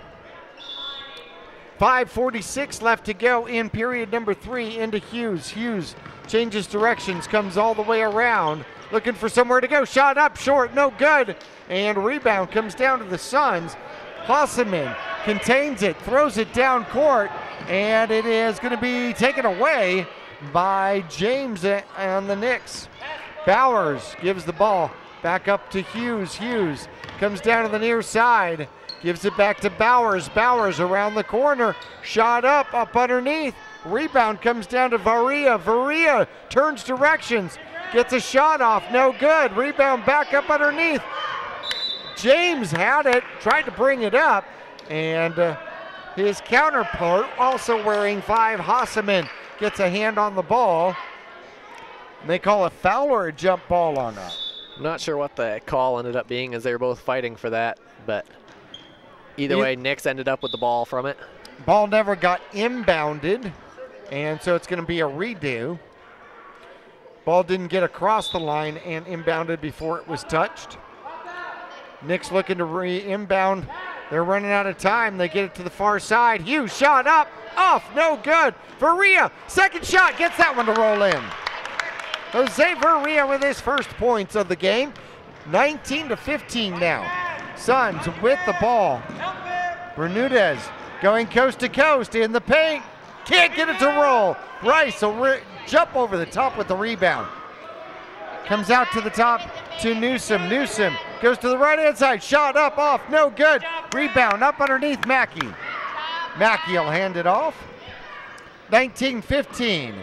5:46 left to go in period number 3 into Hughes. Hughes changes directions, comes all the way around. Looking for somewhere to go. Shot up short, no good. And rebound comes down to the Suns. Hosseman contains it, throws it down court, and it is going to be taken away by James and the Knicks. Bowers gives the ball back up to Hughes. Hughes comes down to the near side, gives it back to Bowers. Bowers around the corner, shot up underneath. Rebound comes down to Varia. Varia turns directions. Gets a shot off, no good. Rebound back up underneath. James had it, tried to bring it up, and his counterpart, also wearing 5, Hosseman, gets a hand on the ball. They call a foul or a jump ball on that. I'm not sure what the call ended up being, as they were both fighting for that, but either way, Knicks ended up with the ball from it. Ball never got inbounded, and so it's going to be a redo. Ball didn't get across the line and inbounded before it was touched. Knicks looking to inbound. They're running out of time. They get it to the far side. Hughes shot up, off, no good. Varia, second shot, gets that one to roll in. Jose Varia with his first points of the game. 19-15 now. Suns with the ball. Bermudez going coast to coast in the paint. Can't get it to roll. Rice will jump over the top with the rebound. Comes out to the top to Newsom. Newsom goes to the right-hand side. Shot up, off, no good. Rebound up underneath Mackey. Mackey will hand it off. 19-15.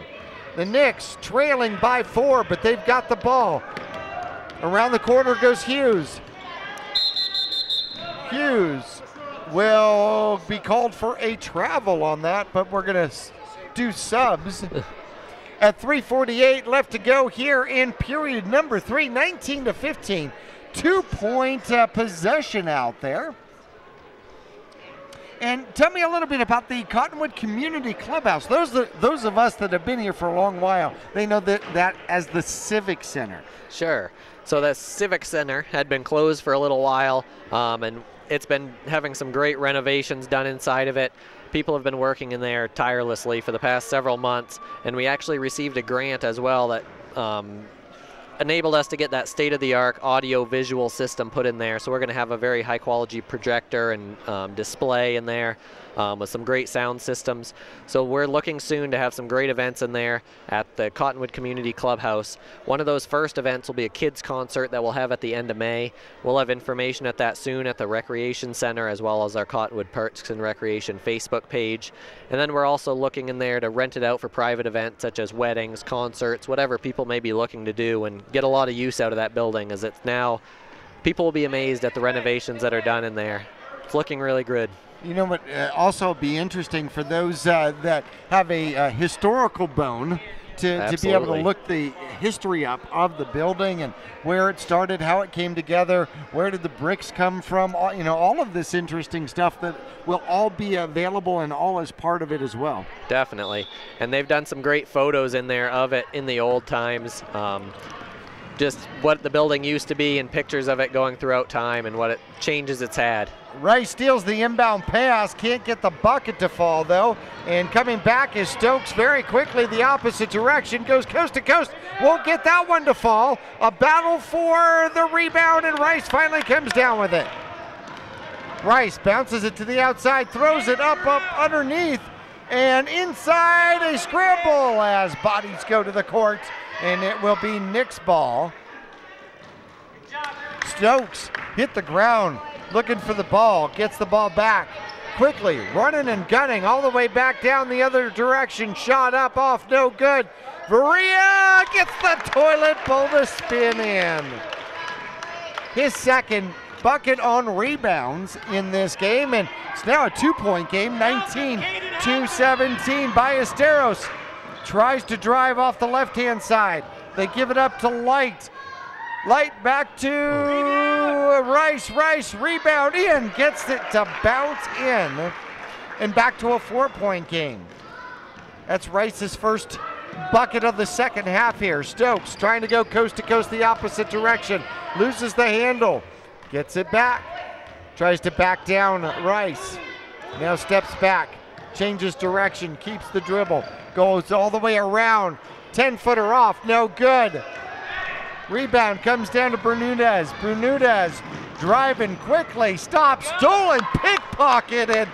The Knicks trailing by 4, but they've got the ball. Around the corner goes Hughes. Hughes will be called for a travel on that, but we're going to do subs. at 3:48 left to go here in period number 3, 19-15. 2-point possession out there. And tell me a little bit about the Cottonwood Community Clubhouse. Those of us that have been here for a long while, they know that as the Civic Center. Sure. So the Civic Center had been closed for a little while, and it's been having some great renovations done inside of it. People have been working in there tirelessly for the past several months, and we actually received a grant as well that enabled us to get that state-of-the-art audio-visual system put in there. So we're going to have a very high-quality projector and display in there with some great sound systems. So we're looking soon to have some great events in there at the Cottonwood Community Clubhouse. One of those first events will be a kids concert that we'll have at the end of May. We'll have information at that soon at the Recreation Center, as well as our Cottonwood Parks and Recreation Facebook page. And then we're also looking in there to rent it out for private events such as weddings, concerts, whatever people may be looking to do, and get a lot of use out of that building, as it's now, people will be amazed at the renovations that are done in there. It's looking really good. You know what, also be interesting for those that have a historical bone to be able to look the history up of the building and where it started, how it came together, where did the bricks come from, all of this interesting stuff that will all be available and all as part of it as well. Definitely. And they've done some great photos in there of it in the old times. Just what the building used to be and pictures of it going throughout time and what changes it's had. Rice steals the inbound pass, can't get the bucket to fall though, and coming back is Stokes very quickly the opposite direction, goes coast to coast, won't get that one to fall. A battle for the rebound, and Rice finally comes down with it. Rice bounces it to the outside, throws it up underneath, and inside a scramble as bodies go to the court, and it will be Knicks ball. Stokes hit the ground looking for the ball, gets the ball back quickly, running and gunning all the way back down the other direction, shot up off, no good. Varia gets the toilet bowl to spin in. His second bucket on rebounds in this game, and it's now a 2-point game, 19-17. Ballesteros tries to drive off the left-hand side. They give it up to Light. Light back to Rice. Rice rebound in, gets it to bounce in, and back to a 4-point game. That's Rice's first bucket of the second half here. Stokes trying to go coast to coast the opposite direction. Loses the handle. Gets it back. Tries to back down Rice. Now steps back. Changes direction. Keeps the dribble. Goes all the way around. 10-footer off. No good. Rebound comes down to Bermudez. Bermudez driving quickly. Stops. Stolen. Pickpocketed.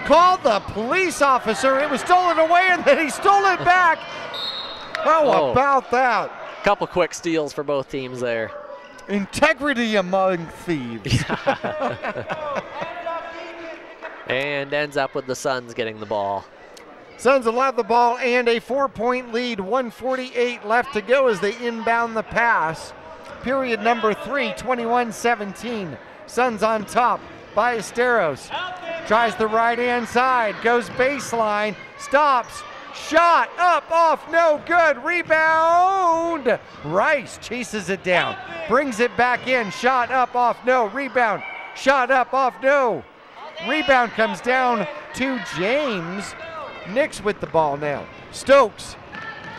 Called the police officer. It was stolen away, and then he stole it back. How about that? Couple quick steals for both teams there. Integrity among thieves. And ends up with the Suns getting the ball. Suns will have the ball and a 4-point lead. 1:48 left to go as they inbound the pass. Period number 3, 21-17. Suns on top. Ballesteros tries the right-hand side. Goes baseline. Stops. Shot up, off, no good. Rebound. Rice chases it down. Brings it back in. Shot up, off, no. Rebound. Shot up, off, no. Rebound comes down to James. Knicks with the ball now. Stokes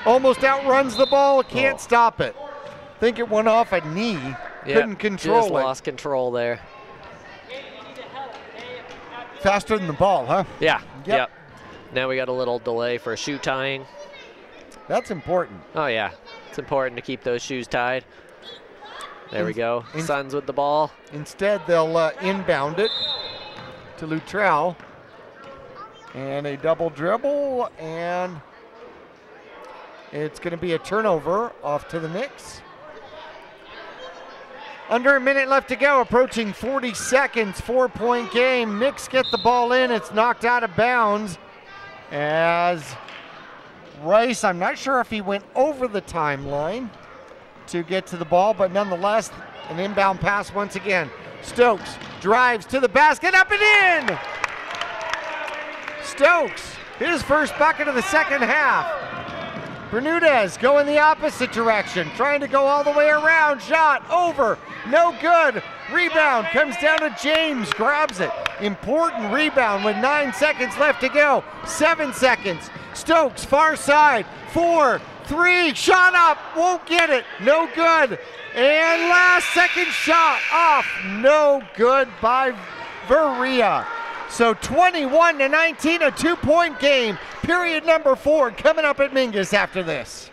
almost outruns the ball. Can't stop it. Think it went off a knee. Couldn't control just lost control there. Faster than the ball, huh? Yeah. Yep. Now we got a little delay for shoe tying. That's important. Oh, yeah. It's important to keep those shoes tied. There we go. Suns with the ball. Instead, they'll inbound it to Luttrell. And a double dribble, and it's going to be a turnover off to the Knicks. Under a minute left to go, approaching 40 seconds, 4-point game. Knicks get the ball in. It's knocked out of bounds as Rice, I'm not sure if he went over the timeline to get to the ball, but nonetheless, an inbound pass once again. Stokes drives to the basket, up and in! Stokes, his first bucket of the second half. Bermudez going the opposite direction, trying to go all the way around. Shot over, no good. Rebound comes down to James, grabs it. Important rebound with 9 seconds left to go. 7 seconds. Stokes, far side. 4, 3, shot up, won't get it, no good. And last second shot off, no good by Veria. So 21-19, a 2-point game. Period number 4 coming up at Mingus after this.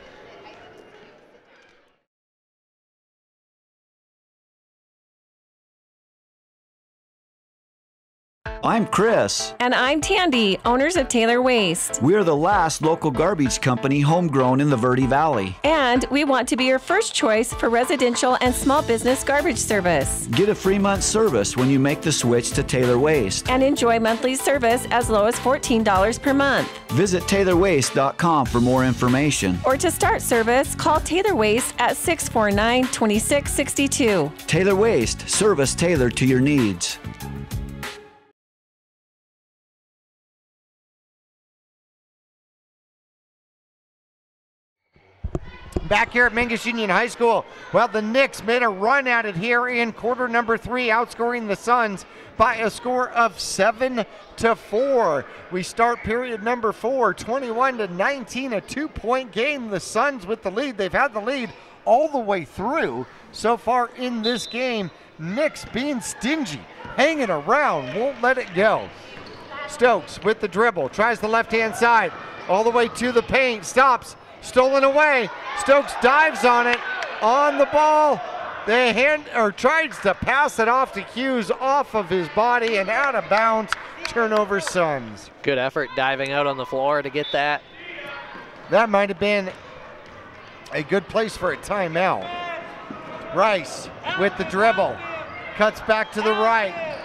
I'm Chris. And I'm Tandy, owners of Taylor Waste. We're the last local garbage company homegrown in the Verde Valley. And we want to be your first choice for residential and small business garbage service. Get a free month service when you make the switch to Taylor Waste. And enjoy monthly service as low as $14 per month. Visit TaylorWaste.com for more information. Or to start service, call Taylor Waste at 649-2662. Taylor Waste, service tailored to your needs. Back here at Mingus Union High School, well, the Knicks made a run at it here in quarter number 3, outscoring the Suns by a score of 7-4. We start period number 4, 21-19, a 2-point game. The Suns with the lead. They've had the lead all the way through so far in this game. Knicks being stingy, hanging around, won't let it go. Stokes with the dribble, tries the left-hand side, all the way to the paint, stops. Stolen away. Stokes dives on it, on the ball. Tries to pass it off to Hughes, off of his body and out of bounds. Turnover Suns. Good effort diving out on the floor to get that. That might have been a good place for a timeout. Rice with the dribble, cuts back to the right.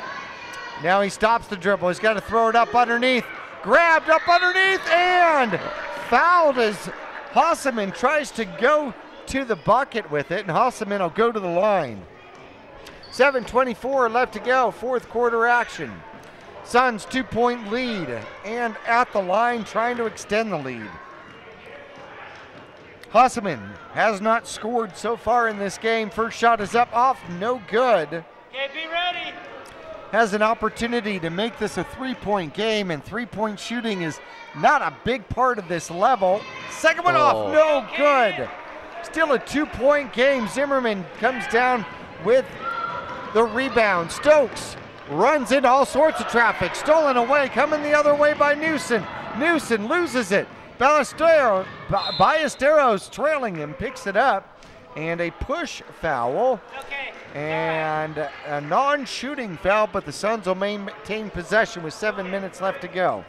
Now he stops the dribble. He's got to throw it up underneath. Grabbed up underneath and fouled as Hossaman tries to go to the bucket with it, and Hossaman will go to the line. 7:24 left to go, fourth quarter action. Suns 2-point lead, and at the line trying to extend the lead. Hossaman has not scored so far in this game. First shot is up, off, no good. Okay, be ready. Has an opportunity to make this a 3-point game, and 3-point shooting is not a big part of this level. Second one off, no good. Still a 2-point game. Zimmerman comes down with the rebound. Stokes runs into all sorts of traffic. Stolen away, coming the other way by Newson. Newson loses it. Ballesteros trailing him, picks it up, and a push foul. And a non-shooting foul, but the Suns will maintain possession with 7 minutes left to go.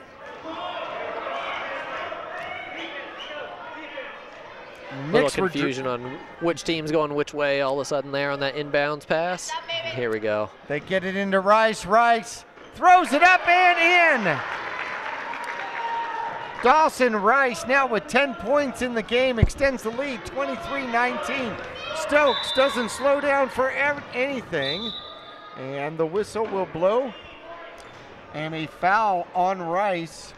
A little confusion on which team's going which way all of a sudden there on that inbounds pass. Here we go. They get it into Rice. Rice throws it up and in. Dawson Rice now with 10 points in the game, extends the lead 23-19. Stokes doesn't slow down for anything, and the whistle will blow. And a foul on Rice.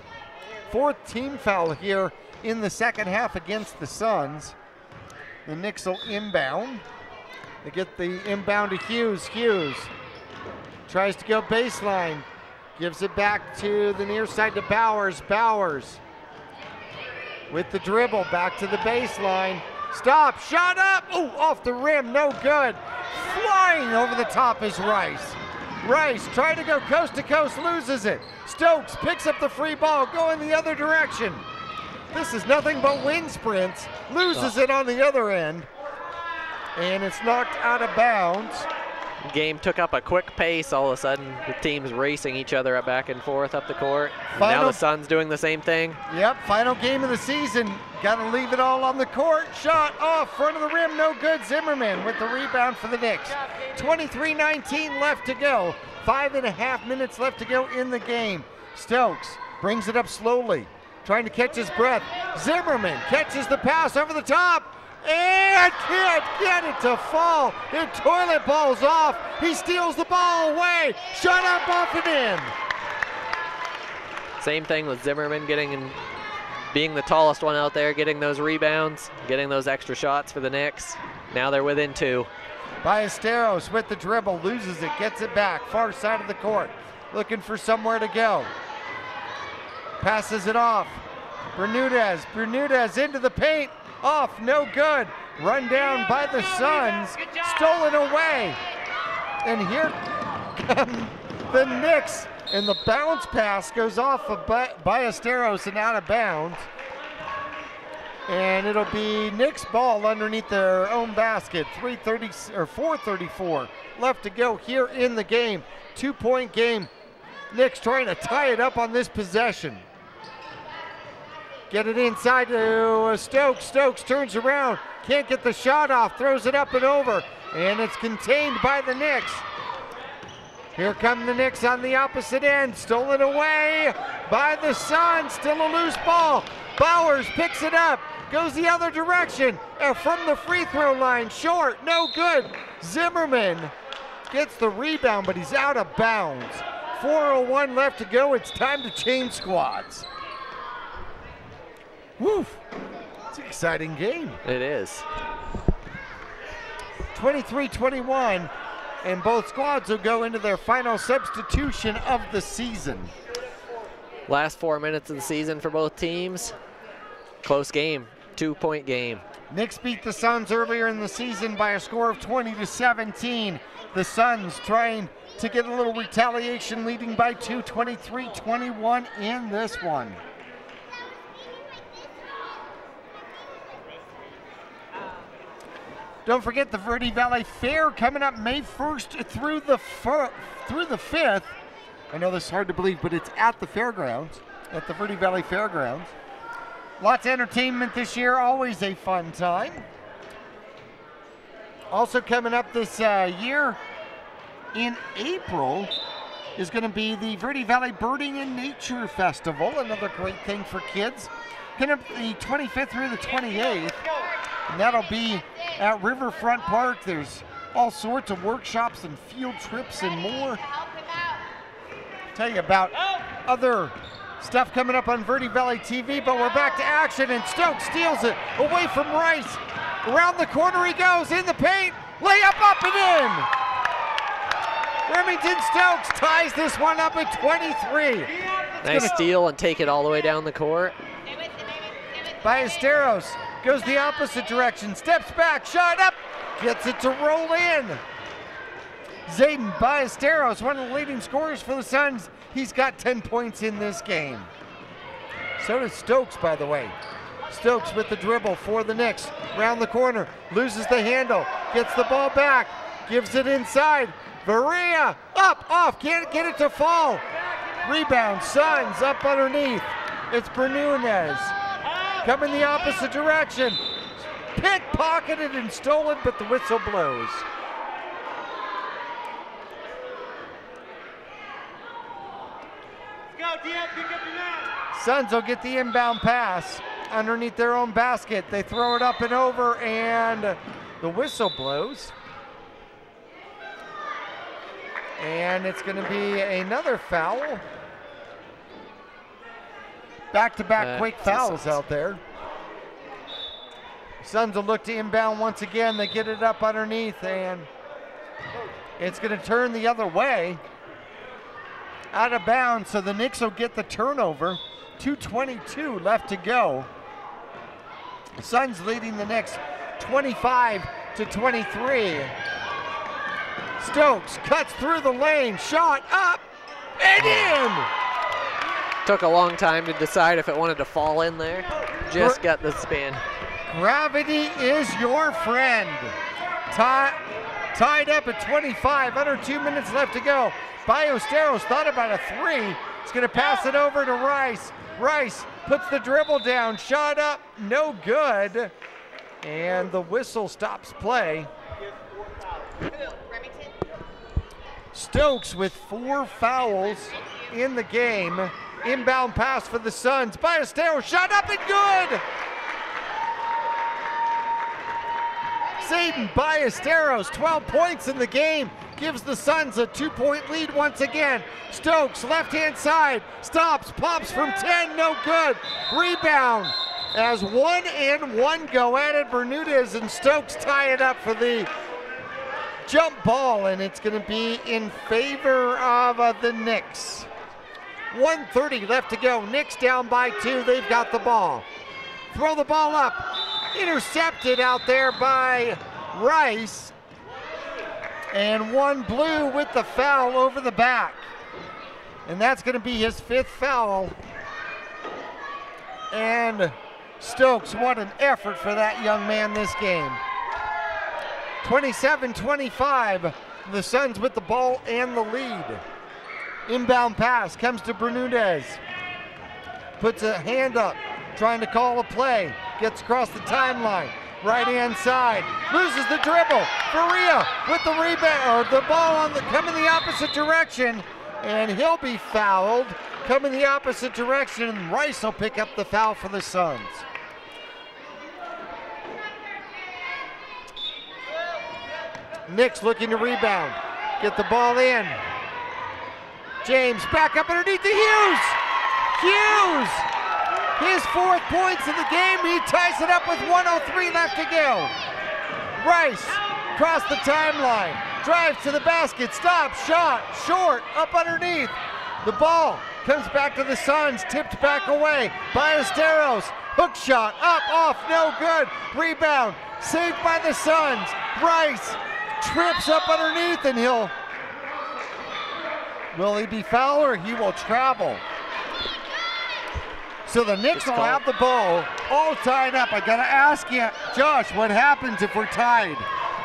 Fourth team foul here in the second half against the Suns. The Knicks will inbound. They get the inbound to Hughes. Hughes tries to go baseline. Gives it back to the near side to Bowers. Bowers with the dribble back to the baseline. Stop, shot up, ooh, off the rim, no good. Flying over the top is Rice. Rice trying to go coast to coast, loses it. Stokes picks up the free ball, going the other direction. This is nothing but wind sprints. Loses it on the other end. And it's knocked out of bounds. Game took up a quick pace all of a sudden. The teams racing each other up back and forth up the court. Now the Suns doing the same thing. Yep, final game of the season. Got to leave it all on the court. Shot off, front of the rim, no good. Zimmerman with the rebound for the Knicks. 23-19 left to go. 5.5 minutes left to go in the game. Stokes brings it up slowly, trying to catch his breath. Zimmerman catches the pass over the top. And can't get it to fall. It toilet balls off. He steals the ball away. Shut up, off and in. Same thing with Zimmerman getting being the tallest one out there, getting those rebounds, getting those extra shots for the Knicks. Now they're within 2. Ballesteros with the dribble, loses it, gets it back, far side of the court, looking for somewhere to go. Passes it off. Bermudez into the paint, off, no good. Run down by the Suns, stolen away. And here come the Knicks, and the bounce pass goes off of Ballesteros and out of bounds. And it'll be Knicks ball underneath their own basket. 4:34 left to go here in the game. 2-point game. Knicks trying to tie it up on this possession. Get it inside to Stokes. Stokes turns around, can't get the shot off, throws it up and over, and it's contained by the Knicks. Here come the Knicks on the opposite end, stolen away by the Suns, still a loose ball. Bowers picks it up, goes the other direction, and from the free throw line, short, no good. Zimmerman gets the rebound, but he's out of bounds. 4:01 left to go, it's time to change squads. Woof, it's an exciting game. It is. 23-21, and both squads will go into their final substitution of the season. Last 4 minutes of the season for both teams. Close game, 2-point game. Knicks beat the Suns earlier in the season by a score of 20-17. The Suns trying to get a little retaliation, leading by 2, 23-21 in this one. Don't forget the Verde Valley Fair coming up May 1st through the 5th. I know this is hard to believe, but it's at the fairgrounds, at the Verde Valley Fairgrounds. Lots of entertainment this year, always a fun time. Also coming up this year in April is going to be the Verde Valley Birding and Nature Festival, another great thing for kids. Coming up the 25th through the 28th, and that'll be at Riverfront Park. There's all sorts of workshops and field trips and more. Tell you about other stuff coming up on Verde Valley TV, but we're back to action, and Stokes steals it away from Rice. Around the corner he goes, in the paint, layup up and in. Remington Stokes ties this one up at 23. Nice steal and take it all the way down the court. Ballesteros goes the opposite direction, steps back, shot up, gets it to roll in. Zayden Ballesteros, one of the leading scorers for the Suns. He's got 10 points in this game. So does Stokes, by the way. Stokes with the dribble for the Knicks. Round the corner, loses the handle, gets the ball back, gives it inside. Varia, up, off, can't get it to fall. Rebound, Suns up underneath. It's Bermudez. Coming the opposite direction. Pickpocketed and stolen, but the whistle blows. Suns will get the inbound pass underneath their own basket. They throw it up and over, and the whistle blows. And it's going to be another foul. Back-to-back quick fouls out there. Suns will look to inbound once again. They get it up underneath, and it's going to turn the other way. Out of bounds, so the Knicks will get the turnover. 2:22 left to go. Suns leading the Knicks 25-23. Stokes cuts through the lane, shot up and in. Took a long time to decide if it wanted to fall in there. Just got the spin. Gravity is your friend. Tied up at 25, under 2 minutes left to go. Ballesteros thought about a three. He's going to pass it over to Rice. Rice puts the dribble down, shot up, no good. And the whistle stops play. Stokes with 4 fouls in the game. Inbound pass for the Suns. Ballesteros shot up and good. Zayden Ballesteros, 12 points in the game. gives the Suns a 2-point lead once again. Stokes, left-hand side, stops, pops from 10, no good. Rebound as 1 and 1 go at it. Bermudez and Stokes tie it up for the jump ball, and it's going to be in favor of the Knicks. 1:30 left to go. Knicks down by 2. They've got the ball. Throw the ball up. Intercepted out there by Rice. And one blue with the foul over the back. And that's going to be his 5th foul. And Stokes, what an effort for that young man this game. 27-25, the Suns with the ball and the lead. Inbound pass comes to Bermudez. Puts a hand up, trying to call a play. Gets across the timeline. Right-hand side, loses the dribble. Faria with the rebound, or the ball coming the opposite direction, and he'll be fouled. Coming the opposite direction, and Rice will pick up the foul for the Suns. Knicks looking to rebound. Get the ball in. James back up underneath to Hughes. Hughes! His 4th points of the game. He ties it up with 1:03 left to go. Rice across the timeline. Drives to the basket. Stops. Shot. Short. Up underneath. The ball comes back to the Suns. Tipped back away. Ballesteros. Hook shot. Up. Off. No good. Rebound. Saved by the Suns. Rice trips up underneath, and will he be fouled, or he will travel? So the Knicks will have the ball all tied up. I gotta ask you, Josh, what happens if we're tied?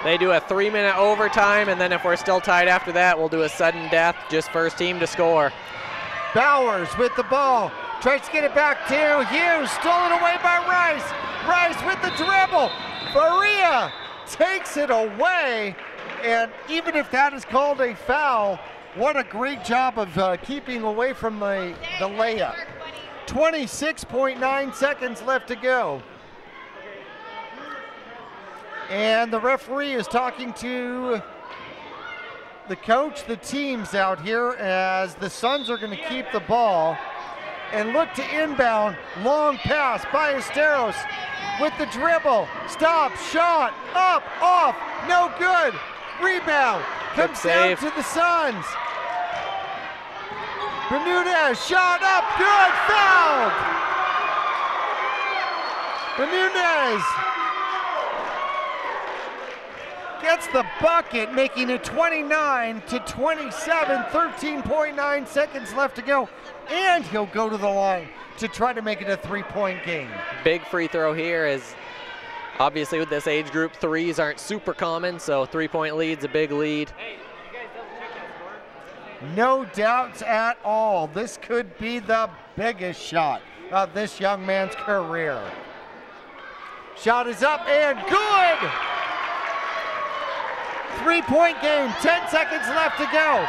They do a 3-minute overtime, and then if we're still tied after that, we'll do a sudden death, just first team to score. Bowers with the ball, tries to get it back to Hughes, stolen away by Rice. Rice with the dribble. Faria takes it away, and even if that is called a foul, what a great job of keeping away from the layup. 26.9 seconds left to go. And the referee is talking to the coach, the teams out here, as the Suns are going to keep the ball and look to inbound. Long pass by Ballesteros with the dribble. Stop, shot, up, off, no good. Rebound comes down to the Suns. Bermudez, shot up, good, fouled. Bermudez gets the bucket, making it 29-27, 13.9 seconds left to go, and he'll go to the line to try to make it a 3-point game. Big free throw here, is obviously with this age group, 3s aren't super common, so 3-point lead's a big lead. No doubts at all. This could be the biggest shot of this young man's career. Shot is up and good! 3-point game, 10 seconds left to go.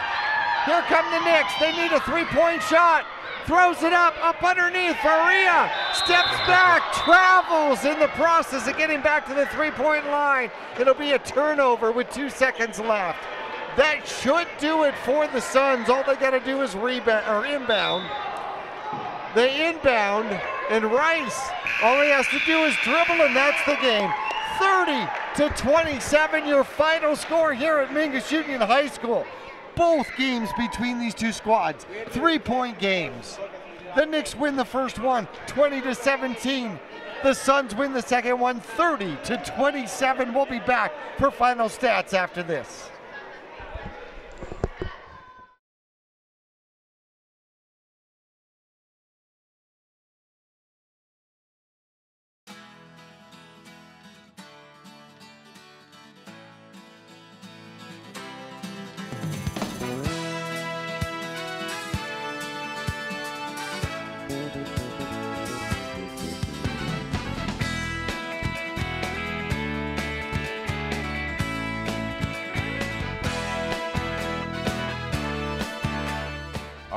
Here come the Knicks. They need a 3-point shot. Throws it up underneath. Faria steps back, travels in the process of getting back to the 3-point line. It'll be a turnover with 2 seconds left. That should do it for the Suns. All they got to do is rebound or inbound. They inbound, and Rice, all he has to do is dribble, and that's the game. 30-27, your final score here at Mingus Union High School. Both games between these two squads, 3-point games. The Knicks win the first one, 20-17. The Suns win the second one, 30-27. We'll be back for final stats after this.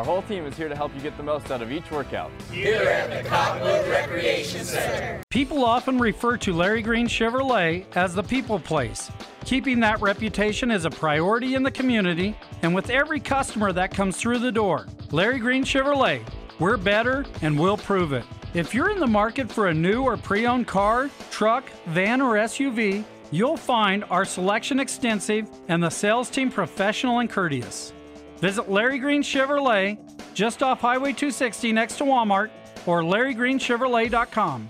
Our whole team is here to help you get the most out of each workout. Here at the Cottonwood Recreation Center. People often refer to Larry Green Chevrolet as the people place. Keeping that reputation is a priority in the community and with every customer that comes through the door. Larry Green Chevrolet, we're better and we'll prove it. If you're in the market for a new or pre-owned car, truck, van, or SUV, you'll find our selection extensive and the sales team professional and courteous. Visit Larry Green Chevrolet just off Highway 260 next to Walmart or LarryGreenChevrolet.com.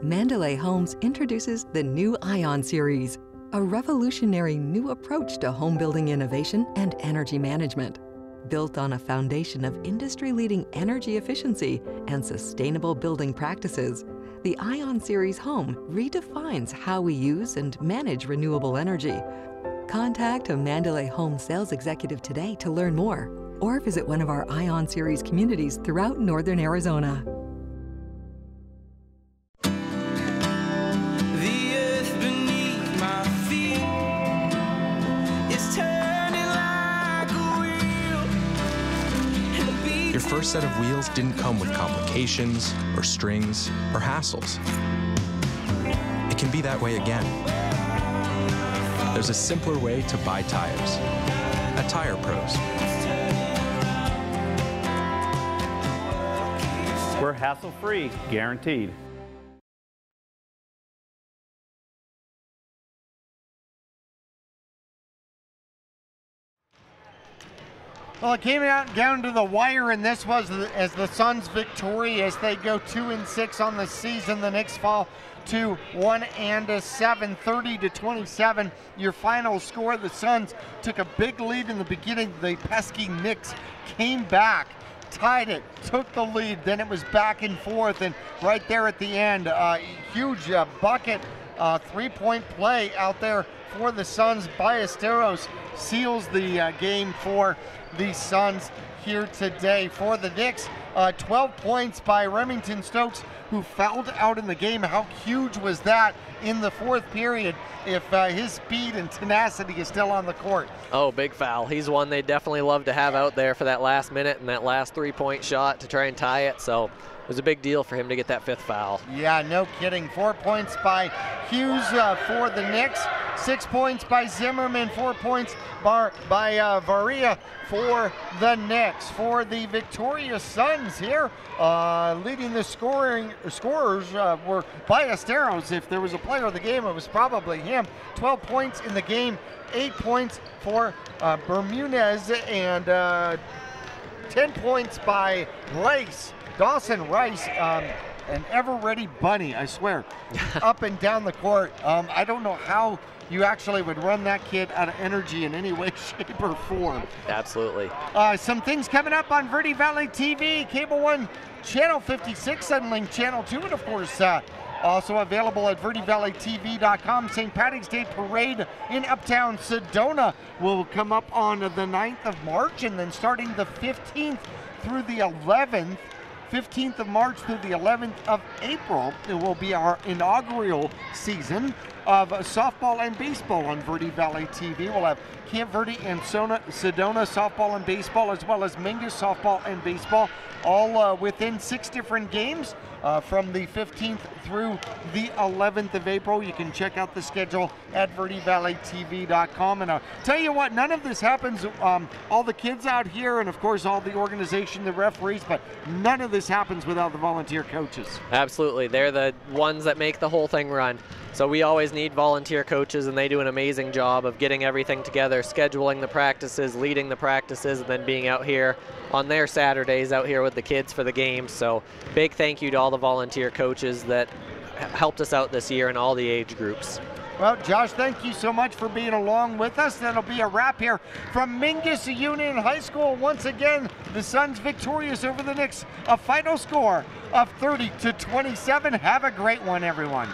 Mandalay Homes introduces the new Ion Series, a revolutionary new approach to home building innovation and energy management. Built on a foundation of industry-leading energy efficiency and sustainable building practices, the Ion Series home redefines how we use and manage renewable energy. Contact a Mandalay Home sales executive today to learn more, or visit one of our Ion Series communities throughout northern Arizona. Your first set of wheels didn't come with complications, or strings, or hassles. It can be that way again. There's a simpler way to buy tires at Tire Pros. We're hassle-free, guaranteed. Well, it came out down to the wire, and this was as the Suns victorious. They go 2-6 on the season. The Knicks fall to 1-7, 30-27. Your final score. The Suns took a big lead in the beginning. The pesky Knicks came back, tied it, took the lead. Then it was back and forth, and right there at the end, huge bucket, three-point play out there for the Suns. Ballesteros seals the game for the Suns here today. For the Knicks, 12 points by Remington Stokes, who fouled out in the game. How huge was that in the fourth period if his speed and tenacity is still on the court? Oh, big foul. He's one they definitely love to have out there for that last minute and that last three-point shot to try and tie it. So it was a big deal for him to get that fifth foul. Yeah, no kidding. 4 points by Hughes for the Knicks. 6 points by Zimmerman. 4 points by Varia for the Knicks. For the victorious Suns here, leading the scorers were Ballesteros. If there was a player of the game, it was probably him. 12 points in the game. 8 points for Bermudez, and 10 points by Rice. Dawson Rice, an ever-ready bunny, I swear, up and down the court. I don't know how you actually would run that kid out of energy in any way, shape, or form. Absolutely. Some things coming up on Verde Valley TV, Cable 1, Channel 56, Sunlink Channel 2, and of course, also available at VerdeValleyTV.com. St. Paddy's Day Parade in Uptown Sedona will come up on the 9th of March, and then starting the 15th through the 11th, 15th of March through the 11th of April, it will be our inaugural season of softball and baseball on Verde Valley TV. We'll have Camp Verde and Sedona softball and baseball, as well as Mingus softball and baseball, all within 6 different games from the 15th through the 11th of April. You can check out the schedule at VerdeValleyTV.com. And I'll tell you what, none of this happens, all the kids out here and of course all the organization, the referees, but none of this happens without the volunteer coaches. Absolutely. They're the ones that make the whole thing run. So we always need volunteer coaches, and they do an amazing job of getting everything together, scheduling the practices, leading the practices, and then being out here on their Saturdays out here with the kids for the games. So big thank you to all the volunteer coaches that helped us out this year in all the age groups. Well, Josh, thank you so much for being along with us. That'll be a wrap here from Mingus Union High School. Once again, the Suns victorious over the Knicks. A final score of 30-27. Have a great one, everyone.